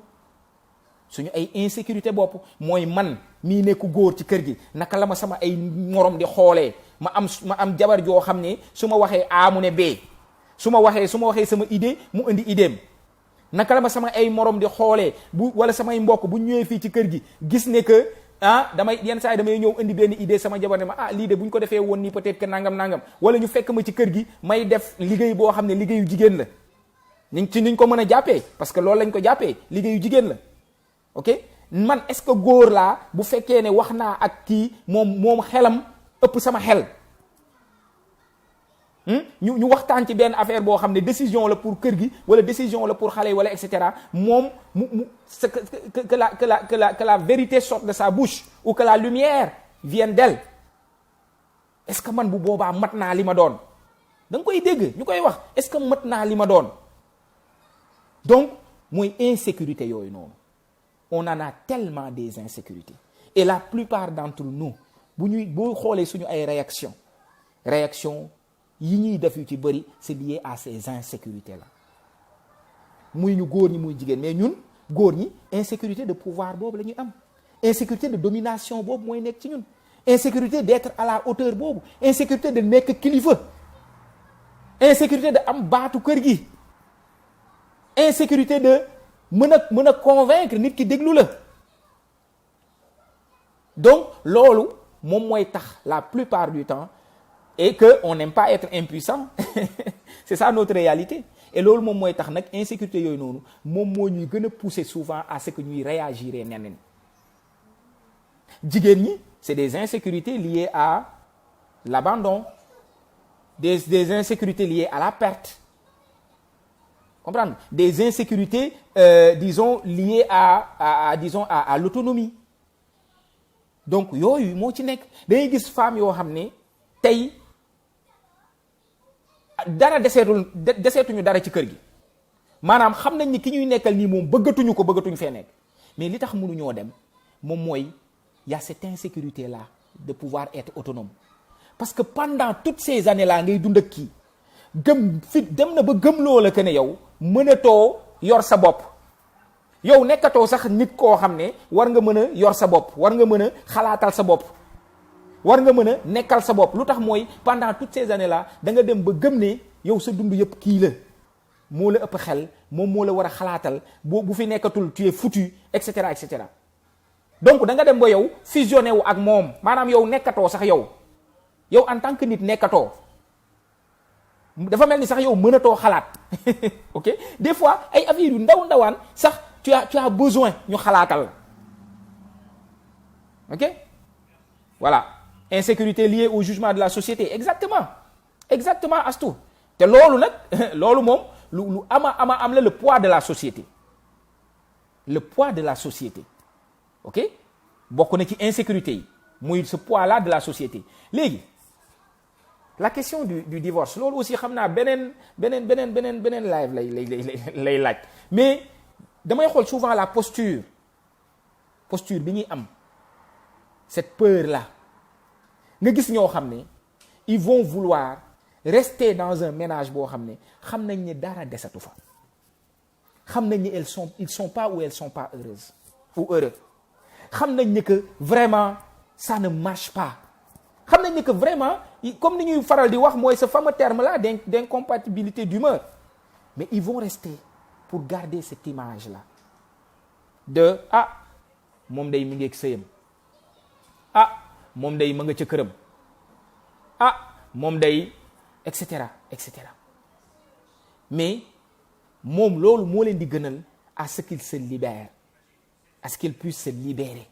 suñu ay insécurité bopp mooy man mii nekk góor ci kër gi naka la ma sama ay morom di xoolee ma am jabar joo xam ne su ma waxee A mu ne B su ma waxee sama idée mu indi idéem naka la ma sama ay morom di xoolee wala samay mbokk bu ñëwee fii ci kër gi gis ne que yenn saa yi damay ñëw indi benn idée sama jabar ne ma lii de bu ñu ko defee woon nii peut-être que nangam wala ñu fekk ma ci kër gi may def liggéey boo xam ne liggéeyu jigéen la niñ ko mën a jàppee parce que loolu lañ ko jàppee liggéeyu jigéen la ok man est-ce que góor laa bu fekkee ne wax naa ak kii moom xelam ëpp sama xel ñu waxtaan ci benn affaire boo xam ne décision la pour kër gi wala décision la pour xale yi wala et cetera moom que la vérité sorte de sa bouche ou que la lumière vienne d'elle est-ce que man bu boobaa mat naa li ma doon da nga koy dégg ñu koy wax est-ce que mat naa li ma doon donc mooy insécurité yooyu noonu on en a tellement des insécurités et la plupart d'entre nous boo xoolee suñu ay réaction yi ñuy def yu ci bëri c'est lié à ces insécurités là muy ñu góor ñi muy jigéen mais ñun góor ñi insécurité de pouvoir boobu la ñuy am insécurité de domination boobu mooy nekk ci ñun insécurité d'être à la hauteur boobu, insécurité de nekk kilifa, insécurité de am baatu kër gi, insécurité de mën a convaincre nit ki déglu la. Donc loolu moom mooy tax la plupart du temps, et que on n'aime pas être impuissant c'est ça notre réalité. Et loolu moom mooy tax nag insécurité yooyu noonu moom moo ñuy gën a pousser souvent à ce que ñuy réagir neneen. Jigéen ñi c'est des insécurités liées à l'abandon, des insécurités liées à la perte, comprendre, des insécurités disons liées à l'autonomie. Donc yooyu moo ci nekk. Dangay gis femmes yoo xam ne tey dara deseetuñu dara ci kër gi, maanaam xam nañ ni ki ñuy nekkal nii moom bëggatuñu fee nekk, mais li tax mënuñoo dem moom mooy y a cette insécurité là de pouvoir être autonome. Parce que pendant toutes ces années là ngay dund ak kii gëm fit dem na ba gëm loola que ne yow mënatoo yor sa bopp, yow nekkatoo sax nit koo xam ne war nga mën a yor sa bopp, war nga mën a xalaatal sa bopp, war nga mën a nekkal sa bopp. Lu tax mooy pendant toutes ces années là da nga dem ba gëm ne yow sa dund yëpp kii la, moo la ëpp xel, moom moo la war a xalaatal, bu fi nekkatul tu es foutu, et cetera et cetera. Donc da nga dem ba yow fusionné wu ak moom, maanaam yow nekkatoo sax yow en tant que nit nekkatoo, dafa mel ni sax yow mënatoo xalaat ok. Des fois ay affaire yu ndawaan sax tu as besoin ñu xalaatal, ok. Voilà, insécurité liée au jugement de la société, exactement Astou. te loolu nag loolu moom lu am la, le poids de la société, ok. Bokk na ci insécurité yi muy ce poids là de la société. Léegi la question du divorce, loolu aussi xam naa beneen live lay laaj, mais damay xool souvent la posture bi ñuy am, cette peur là. Nga gis ñoo xam ne ils vont vouloir rester dans un ménage boo xam ne xam nañ ne dara desatu fa, xam nañ ne ils sont pas ou elles sont pas heureuses ou heureux, xam nañ ne que vraiment ça ne marche pas, xam nañ ne que vraiment comme ni ñuy faral di wax mooy ce fameux terme là d'incompatibilité d'humeur, mais ils vont rester pour garder cette image là de moom day mi ngi ak sëyam, moom day ma nga ca këram, moom day et cetera. Mais moom loolu moo leen di gënal à ce qu'il se libère, à ce qu'il puisse se libérer.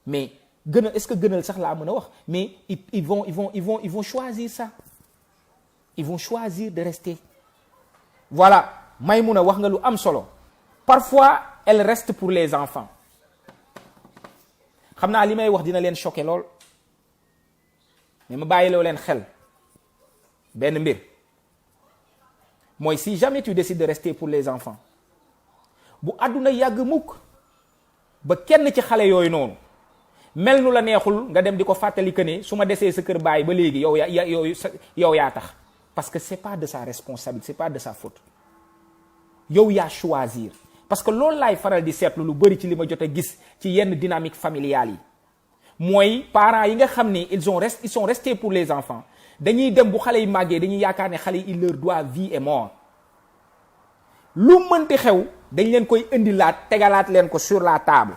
Mais gënal, est-ce que gënal sax laa mën a wax, mais ils vont choisir ça, ils vont choisir de rester. Voilà, Maïmouna wax nga lu am solo. Parfois elle reste pour les enfants. xam naa li may wax dina leen choquer lool, mais ma bàyyiloo leen xel benn mbir mooy si jamais tu décides de rester pour les enfants, bu àdduna yàgg mukk ba kenn ci xale yooyu noonu mel nu la neexul nga dem di ko fàttali que ne su ma desee sa kër baay ba léegi yow yaa tax, parce que c'est pas de sa responsabilité, c'est pas de sa faute, yow yaa choisir. Parce que loolu laay faral di seetlu lu bëri ci li ma jot a gis ci yenn dynamique familiale yi, mooy parents yi nga xam ni ils sont restés pour les enfants, dañuy dem bu xale yi màggee dañuy yaakaar ne xale yi il leur doit vie et mort. lu mënti xew dañ leen koy indilaat tegalaat leen ko sur la table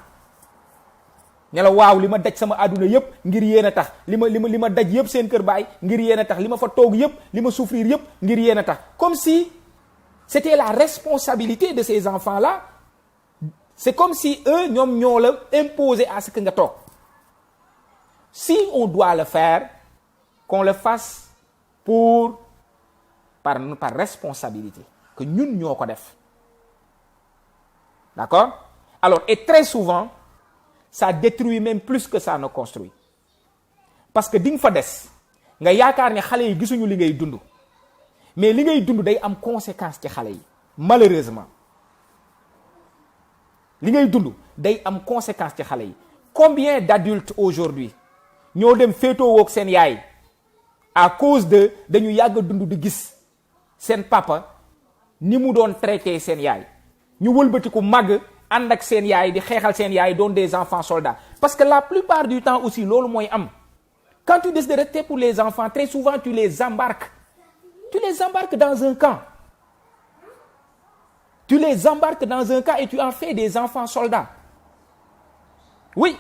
ne la waaw li ma daj sama àdduna yëpp ngir yéen a tax, li ma daj yëpp seen kër baay ngir yéen a tax, li ma fa toog yëpp, li ma souffrir yëpp ngir yéen a tax, comme si c'était la responsabilité de ces enfants-là. C'est comme si eux, ñoom ñoo la imposer à ce que nga toog. Si on doit le faire, qu'on le fasse par responsabilité, que ñun ñoo ko def. D'accord? Alors, et très souvent, ça détruit même plus que ça ne construit. Parce que di nga fa des nga yaakaar ne xale yi gisuñu li ngay dund, mais li ngay dund day am conséquence ci xale yi, malheureusement. Li ngay dund day am conséquence ci xale yi. Combien d'adultes aujourd'hui ñoo dem féetoo woog seen yaay à cause de dañu yàgg dund di gis seen papa ni mu doon traité seen yaay, ñu wëlbatiku màgg ànd ak seen yaay di xeexal seen yaay doon des enfants soldats. Parce que la plupart du temps aussi loolu mooy am. Quand tu décides de rester pour les enfants, très souvent tu les embarques. Tu les embarques dans un camp. Tu les embarques dans un camp et tu en fais des enfants soldats. Oui,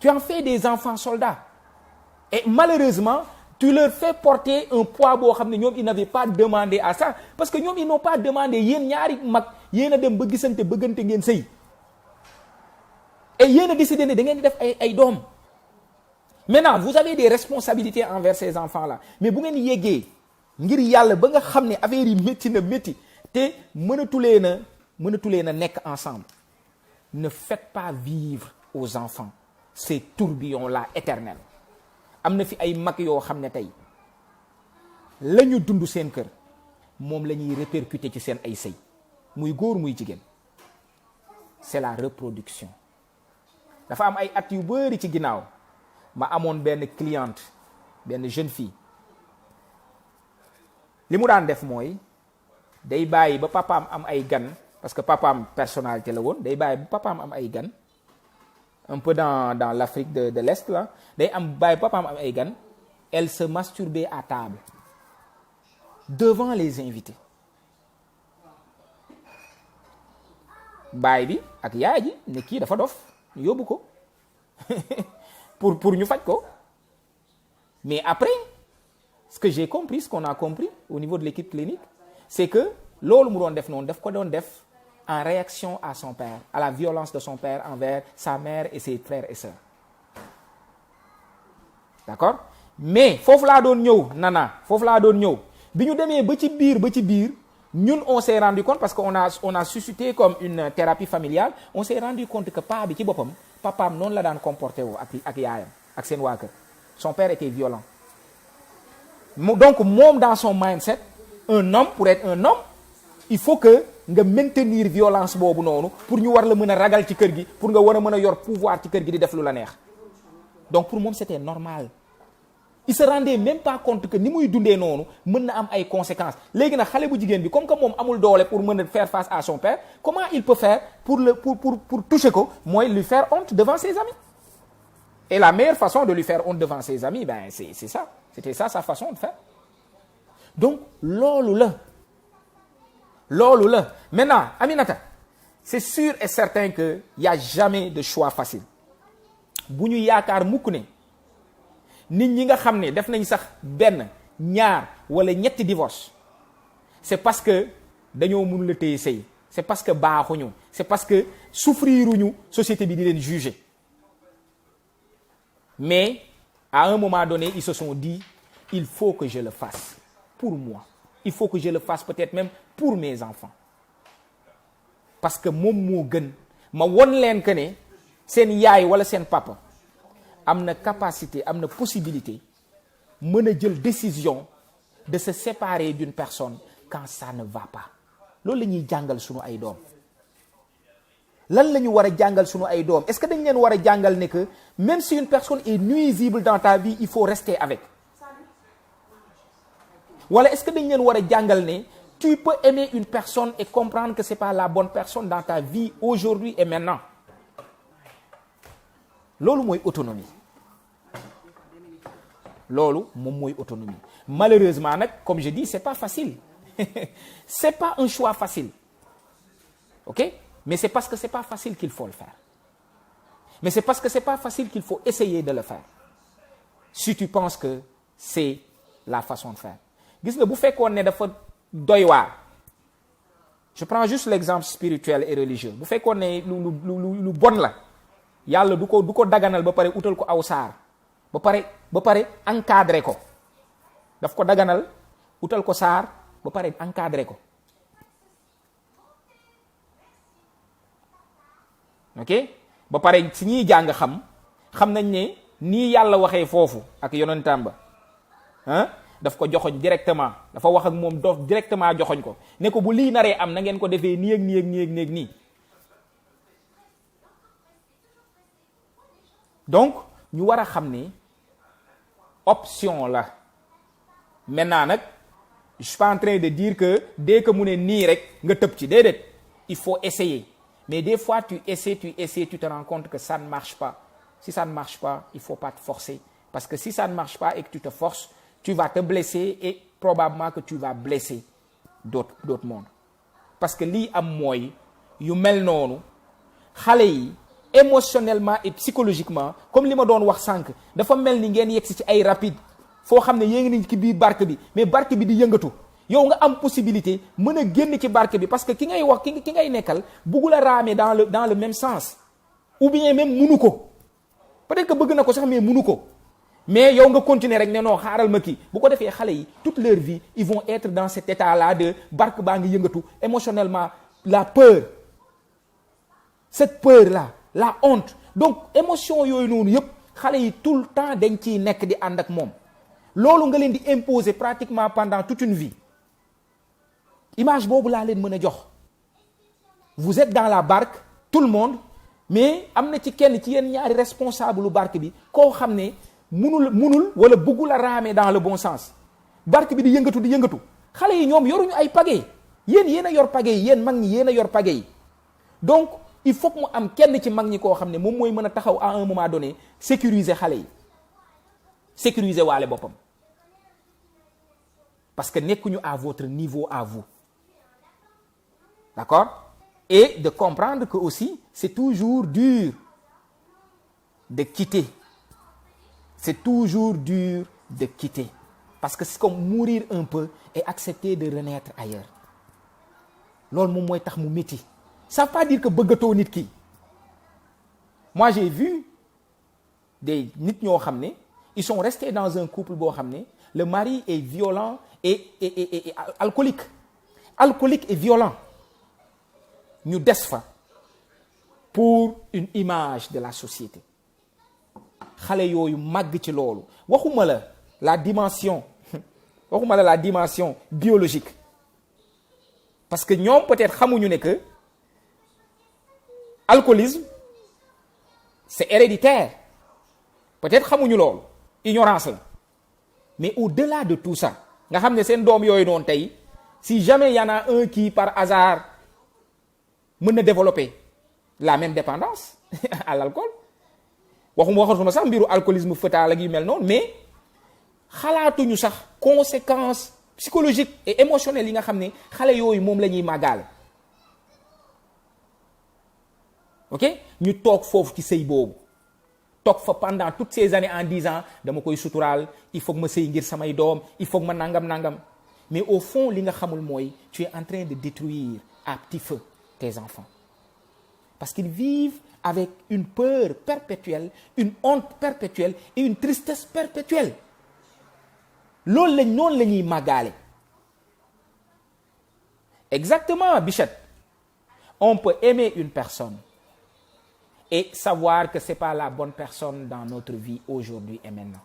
tu en fais des enfants soldats. Et malheureusement, tu leur fais porter un poids boo xam ne ñoom ils n'avaient pas demandé à ça parce que ñoom ils n'ont pas demandé yéen ñaari mag yéen a dem ba gisante bëggante ngeen sëy et yéen a décidé ne da ngeen di def ay doom. Maintenant vous avez des responsabilités envers ces enfants-là mais bu ngeen yeggee ngir yàlla ba nga xam ne affaire yi métti na métti te mënatulee na nekk ensemble. Ne faites pas vivre aux enfants ces tourbillons-là éternels. am na fi ay mag yoo xam ne tey la ñu dund seen kër moom la ñuy répercuter ci seen ay sëy muy góor muy jigéen. C'est la reproduction. dafa am ay at yu bari ci ginnaaw ma amoon benn cliente benn jeune fille li mu daan def mooy day bàyyi ba papaam am ay gan parce que papaam personnalité la woon day bàyyi ba papaam am ay gan un peu dans l'Afrique de l'Est là day am bàyyi papaam am ay gan elle se masturbait à table devant les invités baay bi ak yaay ji ne kii dafa dof ñu yóbbu ko pour ñu faj ko mais après ce que j'ai compris ce qu'on a compris au niveau de l'équipe clinique c'est que loolu mu doon def noonu daf ko doon def en réaction à son père, à la violence de son père envers sa mère et ses frères et sœurs. D'accord? Mais foofu laa doon ñëw nana foofu laa doon ñëw bi ñu demee ba ci biir ñun on s'est rendu compte parce que on a suscité comme une thérapie familiale on s'est rendu compte que paa bi ci boppam papaam noonu la daan comporté woo ak yaayam ak seen waa kër. Son père était violent. Donc moom dans son mindset un homme pour être un homme il faut que nga maintenir violence boobu noonu pour ñu war la mën a ragal ci kër gi pour nga war a mën a yor pouvoir ci kër gi di def lu la neex. Donc pour moom c'était normal. Il se rendait même pas compte que ni muy dundee noonu mën na am ay conséquences léegi nag xale bu jigéen bi comme que moom amul doole pour mën a faire face à son père comment il peut faire pour toucher ko mooy lui faire honte devant ses amis. Et la meilleure façon de lui faire honte devant ses amis ben c'est ça c'était ça sa façon de faire. Donc loolu la maintenant Aminata c'est sûr et certain que y a jamais de choix facile bu ñu yaakaar mukk ne nit ñi nga xam ne def nañ sax benn ñaar wala ñetti divorce c'est parce que dañoo mënul la téye sëy c'est parce que baaxuñu c'est parce que souffriruñu société bi di leen juger mais à un moment donné ils se sont dit il faut que je le fasse pour moi il faut que je le fasse peut-être même pour mes enfants parce que moom moo gën ma won leen que ne seen yaay wala seen papa am na capacité am na possibilité mën a jël décision de se séparer d'une personne quand ça ne va pas loolu la ñuy jàngal sunu ay doom. lan la ñu war a jàngal sunu ay doom est-ce que dañ leen war a jàngal ne que même si une personne est nuisible dans ta vie il faut rester avec wala est-ce que dañ leen war a jàngal ne tu peux aimer une personne et comprendre que c'est pas la bonne personne dans ta vie aujourd'hui et maintenant loolu mooy autonomie loolu moom mooy autonomie malheureusement nag comme je dis c'est pas facile c'est pas un choix facile ok mais c'est parce que c'est pas facile qu'il faut le faire mais c'est parce que c'est pas facile qu'il faut essayer de le faire si tu penses que c'est la façon de faire gis nga bu fekkoon ne dafa doy waar je prends juste l'exemple spirituel et religieux bu fekkoon ne lu bon la yàlla du ko daganal ba pare utal ko aw saar ba pare encadré ko daf ko daganal utal ko saar ba pare encadré ko ok ba pare si ñuy jàng xam nañ ne nii yàlla waxee foofu ak yonentam ba daf ko joxoñ directement dafa wax ak moom directement joxoñ ko ne ko bu lii naree am na ngeen ko defee nii ak nii ak nii ak nii ak nii donc ñu war a xam ne option la maintenant nag je suis pas en train de dire que dès que mu ne nii rek nga tëb ci déedéet il faut essayer mais des fois tu essaies tu te rends compte que ça ne marche pas si ça ne marche pas il faut pas te forcer Parce que si ça ne marche pas et que tu te forces, tu vas te blesser et probablement que tu vas blesser d'autres mondes. Parce que lii am mooy yu mel noonu xale yi émotionnellement et psychologiquement comme li ma doon wax sànq dafa mel ni ngeen yegsi ci ay rapide foo xam ne yéen ngi ci biir barque bi mais barque bi di yëngatu yow nga am possibilité mën a génn ci barque bi parce que ki ngay wax ki ngay nekkal bëggul a ramer dans le même sens ou bien même munu ko peut-être que bëgg na ko sax mais munu ko mais yow nga continuer rek ne non xaaral ma kii bu ko defee xale yi toute leur vie ils vont être dans cet état-là de barque baa ngi yëngatu émotionnellement la peur cette peur-là la honte donc émotion yooyu noonu yëpp xale yi tout le temps dañ ciy nekk di ànd ak moom loolu nga leen di imposer pratiquement pendant toute une vie image boobu laa leen mën a jox vous êtes dans la barque tout le monde mais am na ci kenn ci yéen ñaari responsable lu barque bi koo xam ne munul wala bëggul a ramer dans le bon sens barque bi di yëngatu xale yi ñoom yoruñu ay pagaie yéen a yor pagaie yéen mag ñi yéen a yor pagaie donc il faut que mu am kenn ci mag ñi koo xam ne moom mooy mën a taxaw à un moment donné sécuriser xale yi sécuriser waale boppam parce que nekkuñu à votre niveau à vous d'accord et de comprendre que aussi c'est toujours dur de quitter c'est toujours dur de quitter parce que c'est comme mourir un peu et accepter de renaître ailleurs loolu moom mooy tax mu métti ça veut pas dire que bëggatoo nit ki moi j'ai vu des nit ñoo xam ne ils sont restés dans un couple boo xam ne le mari est violent et alcoolique et violent ñu des fa pour une image de la société xale yooyu màgg ci loolu waxuma la dimension biologique parce que ñoom peut-être xamuñu ne que alcoolisme c'est héréditaire peut-être xamuñu loolu ignorance la mais au-delà de tout ça nga xam ne seen doom yooyu noonu tey si jamais y en a un qui par hasard mën na développer la même dépendance à l'alcool waxatuma sax mbiru alcoolisme fœtal ak yu mel noonu mais xalaatuñu sax conséquences psychologiques et émotionnelles yi nga xam ne xale yooyu moom la ñuy màggaale ok ñu toog foofu ci sëy boobu toog fa pendant toutes ces années en disant dama koy suturaal il faut que ma sëy ngir samay doom il faut que ma nangam mais au fond li nga xamul mooy tu es en train de détruire à petit feu tes enfants parce qu'ils vivent avec une peur perpétuelle une honte perpétuelle et une tristesse perpétuelle noonu la ñuy màggaale exactement Bichette on peut aimer une personne et savoir que c'est pas la bonne personne dans notre vie aujourd'hui et maintenant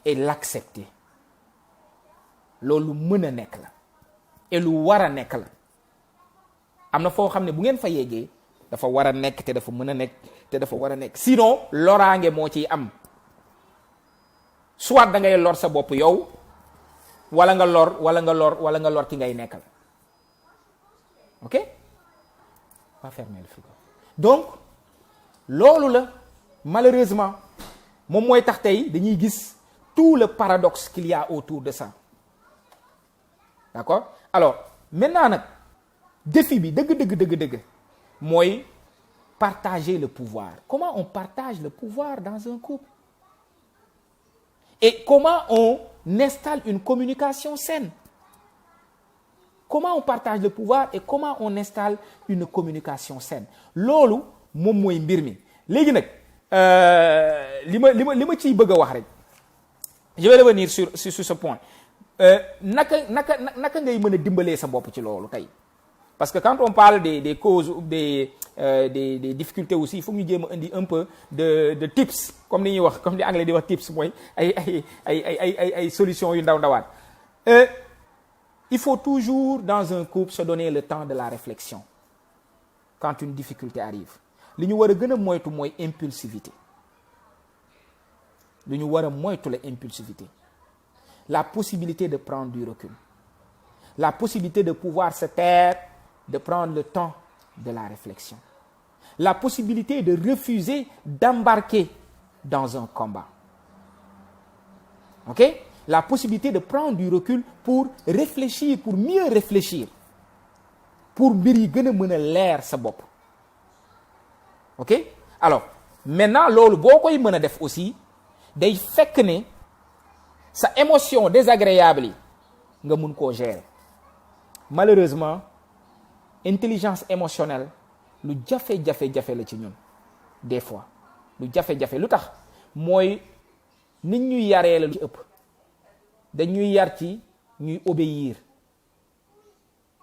et l'accepter loolu mën a nekk la et lu war a nekk la am na foo xam ne bu ngeen fa yeggee dafa war a nekk te dafa mën a nekk te dafa war a nekk sinon loraange moo ciy am soit da ngay lor sa bopp yow wala nga lor ki ngay nekkal ok pas fermer le frigo donc loolu la malheureusement moom mooy tax tey dañuy gis tout le paradoxe qu'il y a autour de ça d'accord alors maintenant nag défi bi dëgg mooy partager le pouvoir comment on partage le pouvoir dans un couple et comment on installe une communication saine comment on partage le pouvoir et comment on installe une communication saine loolu moom mooy mbir mi léegi nag li ma ciy bëgg a wax rek je vais revenir sur ce point naka ngay mën a dimbalee sa bopp ci loolu tey parce que quand on parle des causes des difficultés aussi il faut ñu jéem a indi un peu de tips comme ni ñuy wax comme li anglais di wax tips mooy ay solutions yu ndawaat il faut toujours dans un couple se donner le temps de la réflexion quand une difficulté arrive li ñu war a gën a moytu mooy impulsivité li ñu war a moytu la impulsivité la possibilité de prendre du recul la possibilité de pouvoir se taire de prendre le temps de la réflexion la possibilité de refuser d'embarquer dans un combat. Ok? La possibilité de prendre du recul pour réfléchir, pour mieux réfléchir, pour mbir yi gën a mën a leer sa bopp. Ok? Alors maintenant loolu boo koy mën a def aussi day fekk ne sa émotion désagréable yi nga mun koo gérer. Malheureusement intelligence émotionnelle lu jafe-jafe la ci ñun des fois lu jafe-jafe lu tax mooy nit ñuy yaree la lu ci ëpp dañuy yar ci ñuy obéir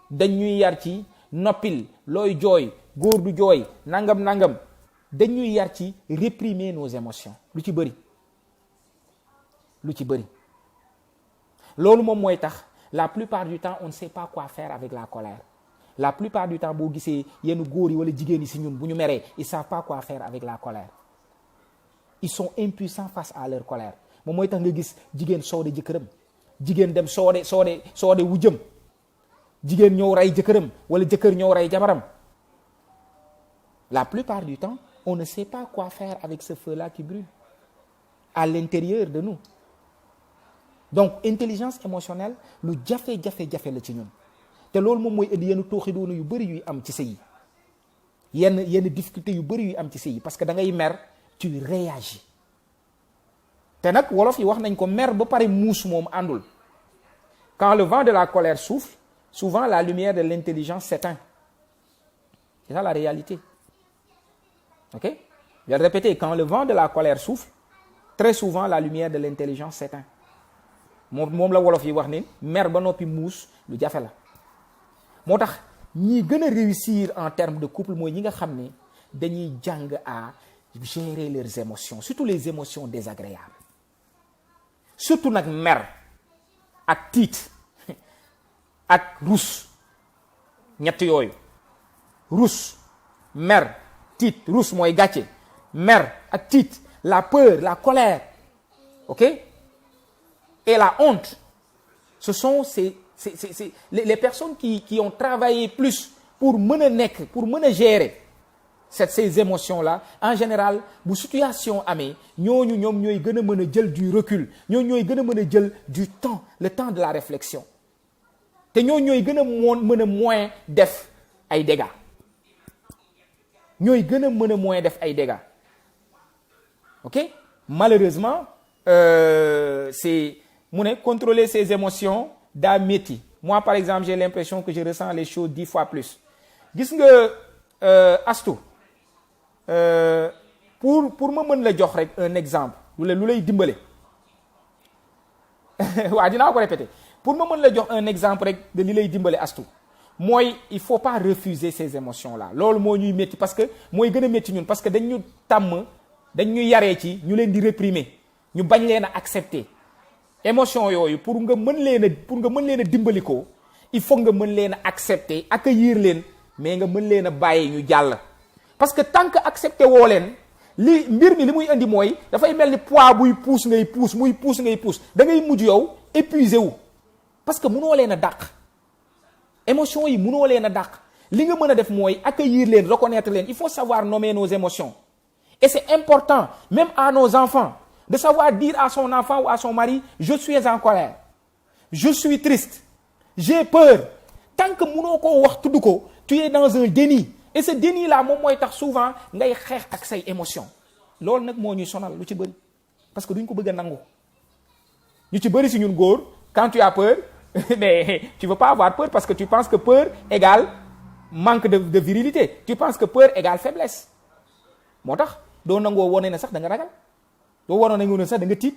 dañuy yar ci noppil looy jooy góor du jooy nangam dañuy yar ci réprimer nos émotions lu ci bëri loolu moom mooy tax la plupart du temps on ne sait pas quoi faire avec la colère. La plupart du temps boo gisee yenn góor yi wala jigéen yi si ñun bu ñu meree ils savent pas quoi faire avec la colère. Ils sont impuissants face à leur colère moom mooy tax nga gis jigéen soode jëkkëram jigéen dem soode wujjam jigéen ñëw rey jëkkëram wala jëkkër ñëw rey jabaram. La plupart du temps on ne sait pas quoi faire avec ce feu-là qui brûle à l'intérieur de nous. Donc intelligence émotionnelle lu jafe-jafe la ci ñun te loolu moom mooy indi yenn tooxidoona yu bëri yuy am ci sëy yi yenn difficulté yu bëri yuy am ci sëy yi parce que da ngay mer tu réagis te nag wolof yi wax nañ ko mer ba pare muus moom àndul. Quand le vent de la colère souffle souvent la lumière de l'intelligence s'éteint. C'est ça la réalité. Ok? Je vais le répéter, quand le vent de la colère souffle très souvent la lumière de l'intelligence s'éteint. moom la wolof yi wax ni mer ba noppi muus lu jafe la moo tax ñi gën a réussir en termes de couple mooy ñi nga xam ne dañuy jàng à gérer leurs émotions surtout les émotions désagréables surtout nag mer ak tiit ak rus ñett yooyu rus mer tiit rus mooy gàcce mer ak tiit la peur la colère ok et la honte. Ce sont les personnes qui ont travaillé plus pour mën a nekk pour mën a gérer ces émotions-là en général bu situation amee ñooñu ñoom ñooy gën a mën a jël du recul ñooñu ñooy gën a mën a jël du temps le temps de la réflexion te ñooñu ñooy gën a mën a moins def ay dégâts ñooy gën a mën a moins def ay dégâts ok malheureusement c'est mu ne contrôler ses émotions daa métti moi par exemple j'ai l'impression que je ressens les choses 10 fois plus gis nga Astou pour ma mën la jox rek un exemple lu lay dimbale waaw dinaa ko répéter pour ma mën la jox un exemple rek de li lay dimbale Astou mooy il faut pas refuser ces émotions là loolu moo ñuy métti parce que mooy gën a métti ñun parce que dañ ñu yaree ci ñu leen di réprimer ñu bañ leen a accepter émotion yooyu pour nga mën leen a dimbali ko il faut nga mën leen a accepter accueillir leen mais nga mën leen a bàyyi ñu jàll parce que tant que accepter woo leen li mbir mi li muy indi mooy dafay mel ni poids buy pousse ngay pousse da ngay mujj yow épuisé wu parce que mënoo leen a dàq émotion yi mënoo leen a dàq li nga mën a def mooy accueillir leen reconnaître leen il faut savoir nommer nos émotions et c'est important même à nos enfants de savoir dire à son enfant ou à son mari je suis en colère je suis triste j'ai peur tant que mënoo koo wax tudd ko tu es dans un déni et ce déni là moom mooy tax souvent ngay xeex ak say émotion loolu nag moo ñuy sonal lu ci bëri parce que duñ ko bëgg a nangu ñu ci bëri si ñun góor quand tu as peur mais tu veux pas avoir peur parce que tu penses que peur égale manque de virilité tu penses que peur égale faiblesse moo tax doo nangoo wone ne sax da nga ragal doo waroon nañu ne sax da nga tiit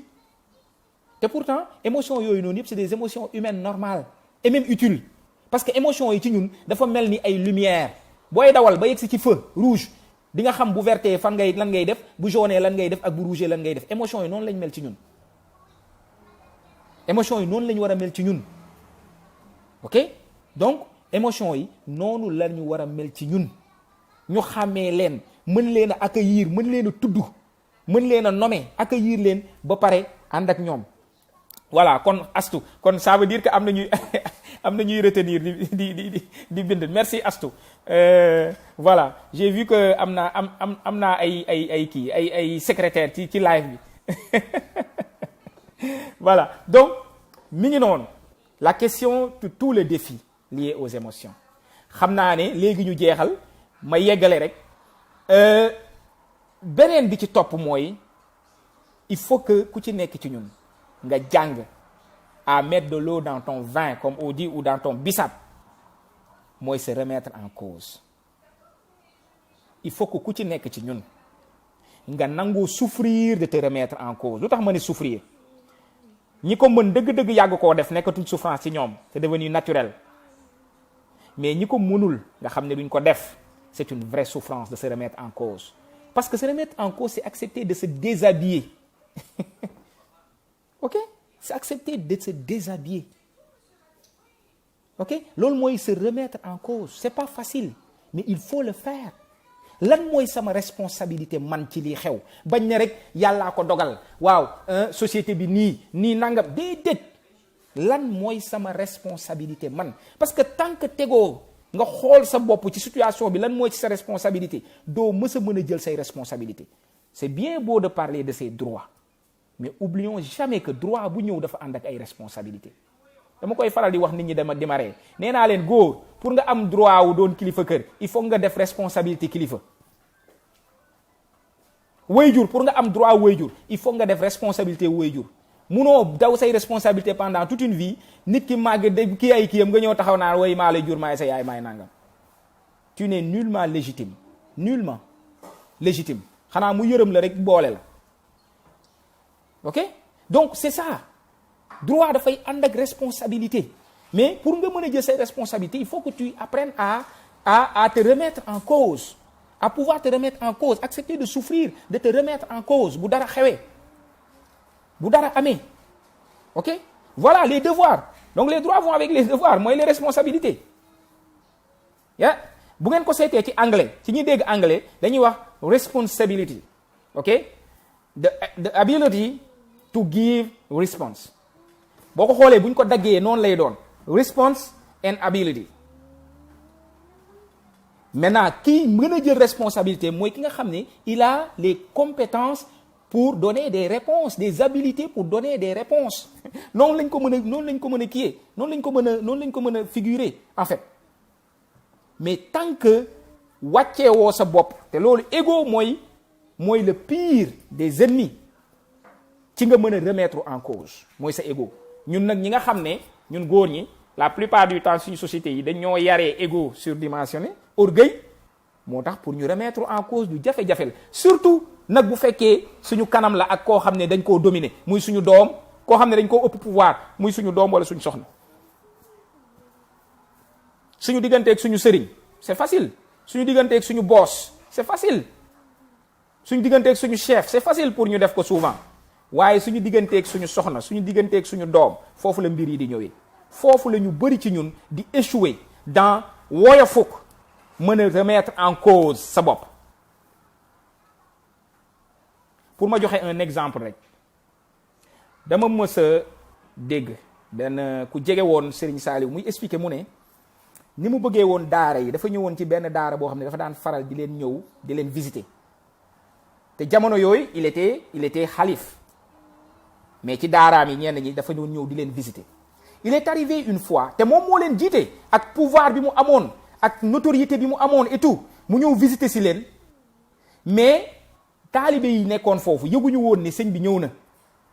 te pourtant émotion yooyu noonu yëpp c'est des émotions humaines normales et même utiles parce que émotion yi ci ñun dafa mel ni ay lumière booy dawal ba yegg si ci feu rouge di nga xam bu verté lan ngay def bu jaune lan ngay def ak bu rouge lan ngay def émotion yi noonu lañ mel ci ñun émotion yi noonu lañ war a mel ci ñun ok donc émotion yi noonu la ñu war a mel ci ñun ñu xàmmee leen mën leen a accueillir mën leen a tudd mën leen a nommer accueillir leen ba pare ànd ak ñoom voilà kon Astou kon ça veut dire que am am na ñuy retenir di bind merci Astou voilà j'ai vu que am naa ay kii ay secrétaire ci live bi voilà donc mi ngi noonu la question de tous les défis liés aux émotions xam naa ne léegi ñu jeexal ma yeggale rek beneen bi ci topp mooy il faut que ku ci nekk ci ñun nga jàng à mettre de l'eau dans ton vin comme on dit ou dans ton bissap mooy se remettre en cause il faut que ku ci nekk ci ñun nga nangoo souffrir de te remettre en cause lu tax ma ne souffrir ñi ko mën dëgg-dëgg yàgg koo def nekkatul souffrance ci ñoom c'est devenu naturel mais ñi ko mënul nga xam ne duñ ko def c'est une vraie souffrance de se remettre en cause parce que se remettre en cause c'est accepter de se déshabiller ok c'est accepter de se déshabiller ok loolu mooy se remettre en cause c'est pas facile mais il faut le faire lan mooy sama responsabilité man ci lii xew bañ ne rek yàllaa ko dogal waaw société bi nii nangam déedéet lan mooy sama responsabilité man parce que tant que tegoo nga xool sa bopp ci situation bi lan mooy ci sa responsabilité doo mës a mën a jël say responsabilité c'est bien beau de parler de ses droits mais oublions jamais que droit bu ñëw dafa ànd ak ay responsabilité dama koy faral di wax nit ñi di ma ree nee naa leen góor pour nga am droit wu doon kilifa kër il faut nga def responsabilité kilifa wayjur pour nga am droit wayjur il faut nga def responsabilité wayjur munoo daw say responsabilité pendant toute une vie nit ki màgg de kii ay kiyam nga ñëw taxaw naa way maa lay jur maay sa yaay maay nangam tu n'es nullement légitime xanaa mu yërëm la rek boole la ok donc c'est ça droit dafay ànd ak responsabilité mais pour nga mën a jël say responsabilités il faut que tu apprennes à te remettre en cause à pouvoir te remettre en cause accepter de souffrir de te remettre en cause bu dara xewee bu dara amee ok voilà les devoirs donc les droits vont avec les devoirs mooy les responsabilités bu ngeen ko seetee ci anglais ci ñuy dégg anglais dañuy wax responsibility ok the ability to give response boo ko xoolee bu ñu ko daggee noonu lay doon response and ability maintenant kii mën a jël responsabilité mooy ki nga xam ne il a les compétences pour donner des réponses des habilités pour donner des réponses noonu lañ ko mën a kiyee noonu lañ ko mën a figurer en fait mais tant que wàcceewoo sa bopp te loolu ego mooy le pire des ennemis ci nga mën a remettre en cause mooy sa ego ñun nag ñi nga xam ne ñun góor ñi la plupart du temps suñu société yi dañoo yaree ego surdimensionné orgueil moo tax pour ñu remettre en cause du jafe-jafe la surtout nag bu fekkee suñu kanam la ak koo xam ne dañ koo dominer muy suñu doom koo xam ne dañ koo ëpp pouvoir muy suñu doom wala suñu soxna suñu digganteeg suñu sëriñ c'est facile suñu digganteeg suñu boss c'est facile suñu digganteeg suñu chef c'est facile pour ñu def ko souvent waaye suñu digganteeg suñu soxna suñu digganteeg suñu doom foofu la mbir yi di ñëwee foofu la ñu bëri ci ñun di échouer dans woyofuk mën a remettre en cause sa bopp pour ma joxe un exemple rek dama mës a dégg benn ku jege woon Serigne Saliou muy expliquer mu ne ni mu bëggee woon daara yi dafa ñëwoon ci benn daara boo xam ne dafa daan faral di leen ñëw di leen visiter te jamono yooyu il était xalif mais ci daaraam yi ñenn ñi dafa doon ñëw di leen visiter il est arrivé une fois te moom moo leen jiite ak pouvoir bi mu amoon ak notoriété bi mu amoon et tout mu ñëw visiter si leen mais taalibe yi nekkoon foofu yëguñu woon ne sëñ bi ñëw na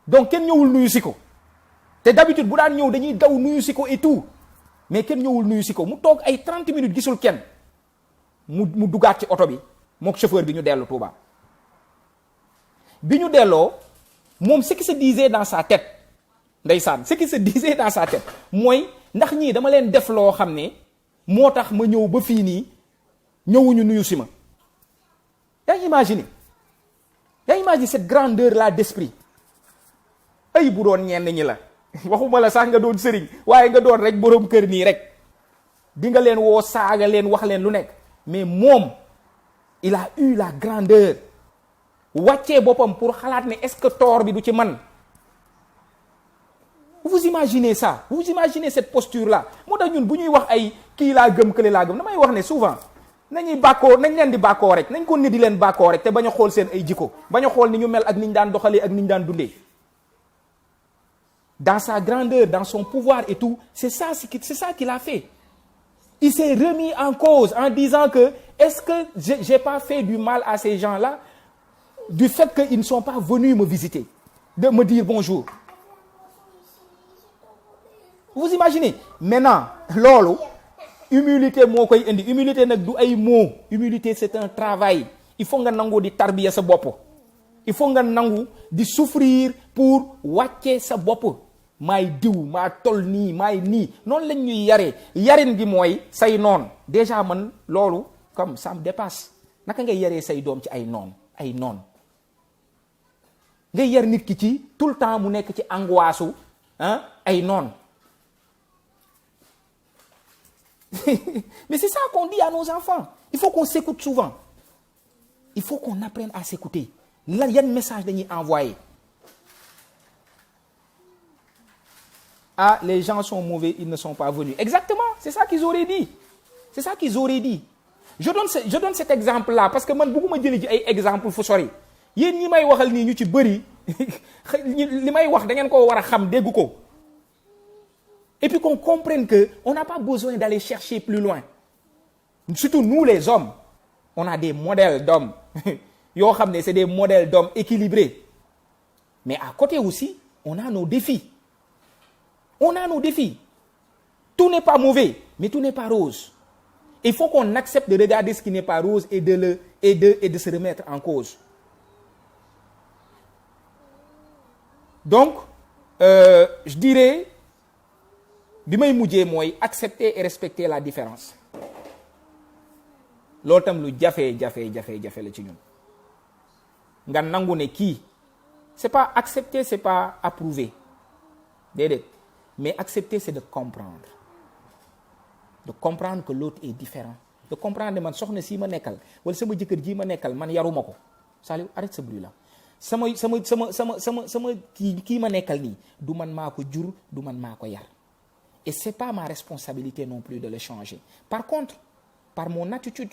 donc kenn ñëwul nuyu si ko te d'habitude bu daan ñëw dañuy daw nuyu si ko et tout mais kenn ñëwul nuyu si ko mu toog ay 30 minutes gisul kenn mu dugaat ci oto bi mook chauffeur bi ñu dellu Touba bi ñu delloo moom ce qui se disait dans sa tête ndeysaan ce qui se disait dans sa tête mooy ndax ñii dama leen def loo xam ne moo tax ma ñëw ba fii nii ñëwuñu nuyu si ma yaa imagine cette grandeur là d'esprit ay bu doon ñenn ñi la waxuma la sax nga doon sëriñ waaye nga doon rek boroom kër nii rek di nga leen woo saaga leen wax leen lu nekk mais moom il a eu la grandeur wàccee boppam pour xalaat ne est-ce que tort bi du ci man vous vous imaginez ça, vous imaginez cette posture là. moo tax ñun bu ñuy wax ay kii laa gëm kële laa gëm damay wax ne souvent nañuy bàkkoo nañ leen di bàkkoo rek nañ ko ne di leen bàkkoo rek te bañ a xool seen ay jikko bañ a xool ni ñu mel ak ni ñu daan doxalee ak ni ñu daan dundee. Dans sa grandeur, dans son pouvoir et tout, c'est ça qu'il a fait. Il s'est remis en cause en disant que est-ce que j'ai pas fait du mal à ces gens-là du fait qu'ils ne sont pas venus me visiter, de me dire bonjour. Vous imaginez? Maintenant, loolu humilité moo koy indi humilité nag du ay mots humilité c'est un travail. Il faut nga nangu di tarbiya sa bopp. Il faut nga nangu di souffrir pour wàcce sa bopp. maay diw maa tol nii maay nii noonu lañ ñuy yaree yarin gi mooy say noon déjà man loolu comme ça me dépasse naka ngay yaree say doom ci ay noon ngay yar nit ki ci tout le temps mu nekk ci angoisse ay noon mais c'est ça qu'on dit à nos enfants il faut qu'on s'écoute souvent il faut qu'on apprenne à s'écouter lan yan message dañuy envoyer. Ah, les gens sont mauvais, ils ne sont pas venus. Exactement, c'est ça qu'ils auraient dit. C'est ça qu'ils auraient dit. Je donne cet exemple-là parce que man bëgguma jëli ci ay exemple fu sori. Yéen ñi may waxal nii ñu ci bëri li may wax da ngeen ko war a xam dégg ko. Et puis qu'on comprenne que on n'a pas besoin d'aller chercher plus loin. Surtout nous les hommes, on a des modèles d'hommes. Yoo xam ne c'est des modèles d'hommes équilibrés. Mais à côté aussi, on a nos défis. On a nos défis. Tout n'est pas mauvais, mais tout n'est pas rose. Il faut qu'on accepte de regarder ce qui n'est pas rose et de se remettre en cause. Donc, je dirais, bi may mujjee mooy accepter et respecter la différence. Loolu tam lu jafe la ci ñun. Nga nangu ne kii, c'est pas accepter, c'est pas approuver. Déedéet. Mais accepter, c'est de comprendre. De comprendre que l'autre est différent. De comprendre que man soxna si ma nekkal wala sama jëkkër ji ma nekkal man yaruma ko. Saliou, arrête ce bruit là. sama kii ma nekkal nii du man maa ko jur du man maa ko yar. Et c'est pas ma responsabilité non plus de le changer. Par contre, par mon attitude,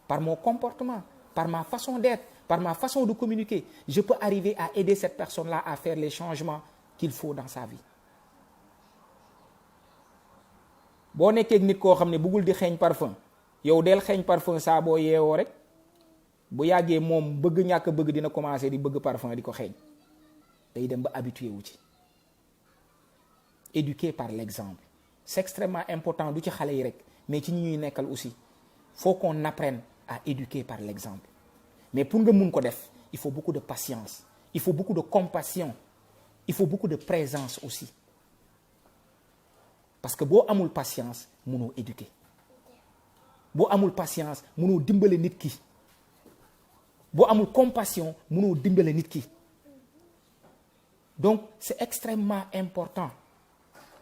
par mon comportement, par ma façon d'être, par ma façon de communiquer, je peux arriver à aider cette personne-là à faire les changements qu'il faut dans sa vie. boo nekkee nit koo xam ne bëggul di xeeñ parfum yow del xeeñ parfum saa boo yeewoo rek bu yàggee moom bëgg ñàkk bëgg dina commencer di bëgg parfum di ko xeeñ day dem ba habitué wu ci. Éduquer par l'exemple c'est extrêmement important du ci xale yi rek mais ci ñi ñuy nekkal aussi faut qu'on apprenne à éduquer par l'exemple mais pour nga mun ko def il faut beaucoup de patience il faut beaucoup de compassion il faut beaucoup de présence aussi. Parce que boo amul patience mënoo éduquer boo amul patience mënoo dimbale nit ki boo amul compassion mënoo dimbale nit ki donc c'est extrêmement important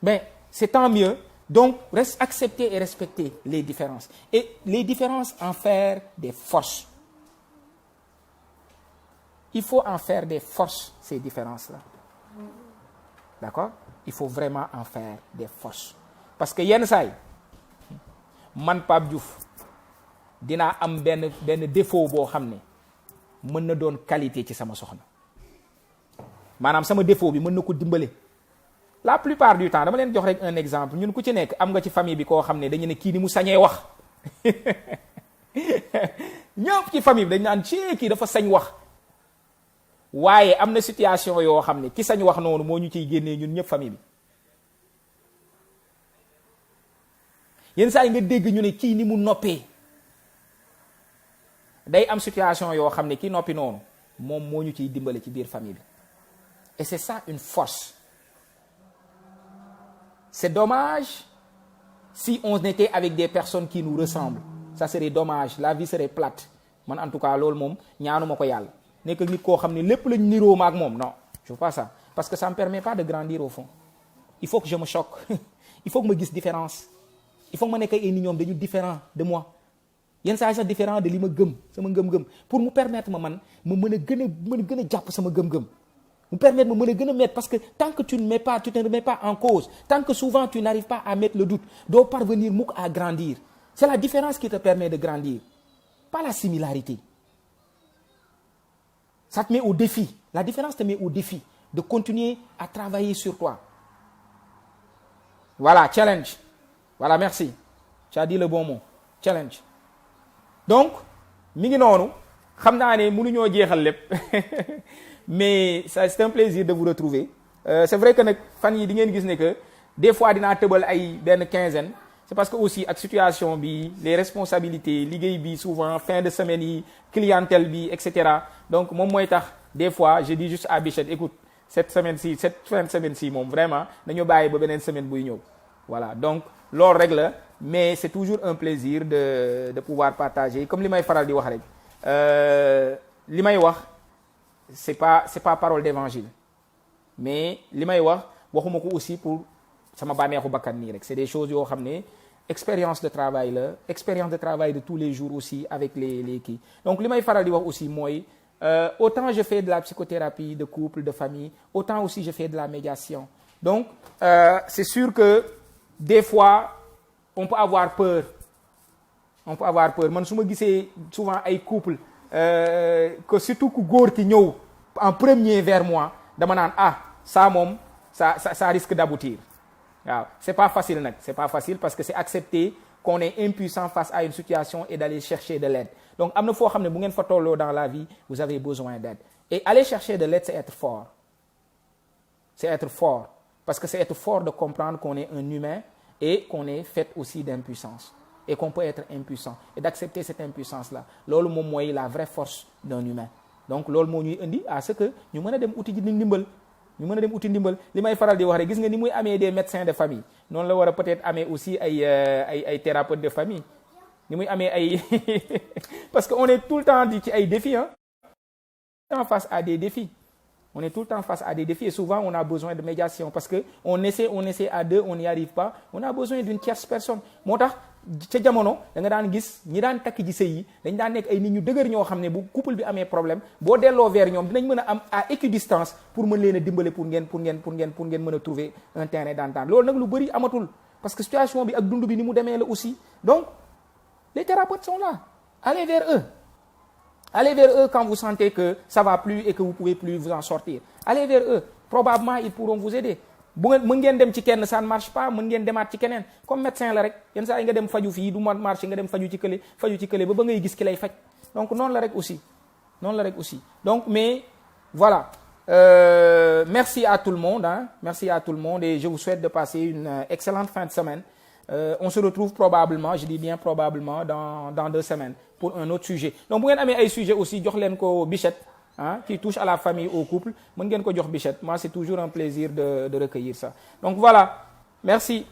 mais c'est tant mieux donc reste accepter et respecter les différences et les différences en faire des forces. Il faut en faire des forces ces différences-là. D'accord? Il faut vraiment en faire des forces parce que yenn saay man Pape Diouf dinaa am benn défaut boo xam ne mën na doon qualité ci sama soxna maanaam sama défaut bi mën na ko dimbale la plupart du temps dama leen jox rek un exemple ñun ku ci nekk am nga ci famille bi koo xam ne dañu ne kii ni mu sañee wax ñëpp ci famille bi dañ naan ci kii dafa sañ wax waaye am na situation yoo xam ne ki sañ wax noonu moo ñu ciy génnee ñun ñëpp famille bi yenn saa yi nga dégg ñu ne kii ni mu noppee day am situation yoo xam ne ki noppi noonu moom moo ñu ciy dimbale ci biir famille bi et c'est ça une force. C'est dommage si on était avec des personnes qui nous ressemblent ça serait dommage la vie serait plate man en tout cas loolu moom ñaanuma ko yàlla nekk nit koo xam ne lépp lañ niroo ma ak moom non je veux pas ça parce que ça me permet pas de grandir au fond il faut que je me choque il faut que ma gis différence il faut que ma nekk ay nit ñoom dañu différent de moi yenn saa yi sax différent de li ma gëm sama ngëm-ngëm pour mu permettre ma man ma mën a gën a jàpp sama gëm-gëm mu permettre ma mën a gën a mettre parce que tant que tu ne remets pas en cause, tant que souvent tu n'arrives pas à mettre le doute, doo parvenir mukk à grandir. C'est la différence qui te permet de grandir, pas la similarité. Ça te met au défi. La différence te met au défi de continuer à travailler sur toi. Voilà, challenge. Voilà, merci. Tu as dit le bon mot. Challenge. Donc, mi ngi noonu xam naa ne mënuñoo jeexal lépp mais ça c'est un plaisir de vous retrouver. C'est vrai que nag fan yi di ngeen gis ne que des fois dinaa tëbal ay benn quinzaine. C'est parce que aussi ak situation bi les responsabilités liggéey bi souvent fin de semaine yi clientèle bi et cetera donc moom mooy tax des fois je dis juste à Bichette écoute cette fin de semaine ci moom vraiment dañoo bàyyi ba beneen semaine buy ñëw voilà donc loolu rek la mais c'est toujours un plaisir de pouvoir partager comme li may faral di wax rek li may wax c'est pas parole d'évangile mais li may wax waxuma ko aussi pour sama bànneexu bakkan nii rek c'est des choses yoo xam ne expérience de travail la expérience de travail de tous les jours aussi avec les kii donc li may faral di wax aussi mooy autant je fais de la psychothérapie de couple de famille autant aussi je fais de la médiation donc c'est sûr que des fois on peut avoir peur man su ma gisee souvent ay couple que surtout ku góor ki ñëw en premier vers moi dama naan ça moom ça risque d'aboutir waaw c'est pas facile nag c'est pas facile parce que c'est accepter qu'on est impuissant face à une situation et d'aller chercher de l'aide donc am na foo xam ne bu ngeen fa tolloo dans la vie vous avez besoin d'aide et aller chercher de l'aide c'est être fort parce que c'est être fort de comprendre qu'on est un humain et qu'on est fait aussi d'impuissance et qu'on peut être impuissant et d'accepter cette impuissance là loolu moom mooy la vraie force d'un humain donc loolu moo ñuy indi à ce que ñu mën a dem uti ji ndimbal li may faral di wax rek gis nga ni muy amee des médecins de famille noonu la war a peut-être amee aussi ay thérapeutes de famille ni muy amee ay parce que on est tout le temps di ci ay défis face à des défis on est tout le temps face à des défis et souvent on a besoin de médiation parce que on essaie à deux on n'y arrive pas on a besoin d'une tierce personne moo tax ca jamono da nga daan gis ñi daan takk ji sëy yi dañ daan nekk ay nit ñu dëgër ñoo xam ne bu couple bi amee problème boo delloo vers ñoom dinañ mën a am à équidistance pour mën leen a dimbale pour ngeen mën a trouver un terrain d'entente loolu nag lu bëri amatul parce que situation bi ak dund bi ni mu demee la aussi donc les thérapeutes sont là allez vers eux quand vous sentez que ça va plus et que vous pouvez plus vous en sortir allez vers eux probablement ils pourront vous aider bu ngeen mën ngeen dem ci kenn ça ne marche pas mën ngeen demaat ci keneen comme médecin la rek yenn saa yi nga dem faju fii du marché nga dem faju ci kële ba ngay gis ki lay faj donc noonu la rek aussi donc mais voilà merci à tout le monde et je vous souhaite de passer une excellente fin de semaine on se retrouve probablement je dis bien probablement dans 2 semaines pour un autre sujet donc bu ngeen amee ay sujet aussi jox leen ko Bichette qui touche à la famille au couple mën ngeen ko jox Bichette moi c'est toujours un plaisir de recueillir ça donc voilà merci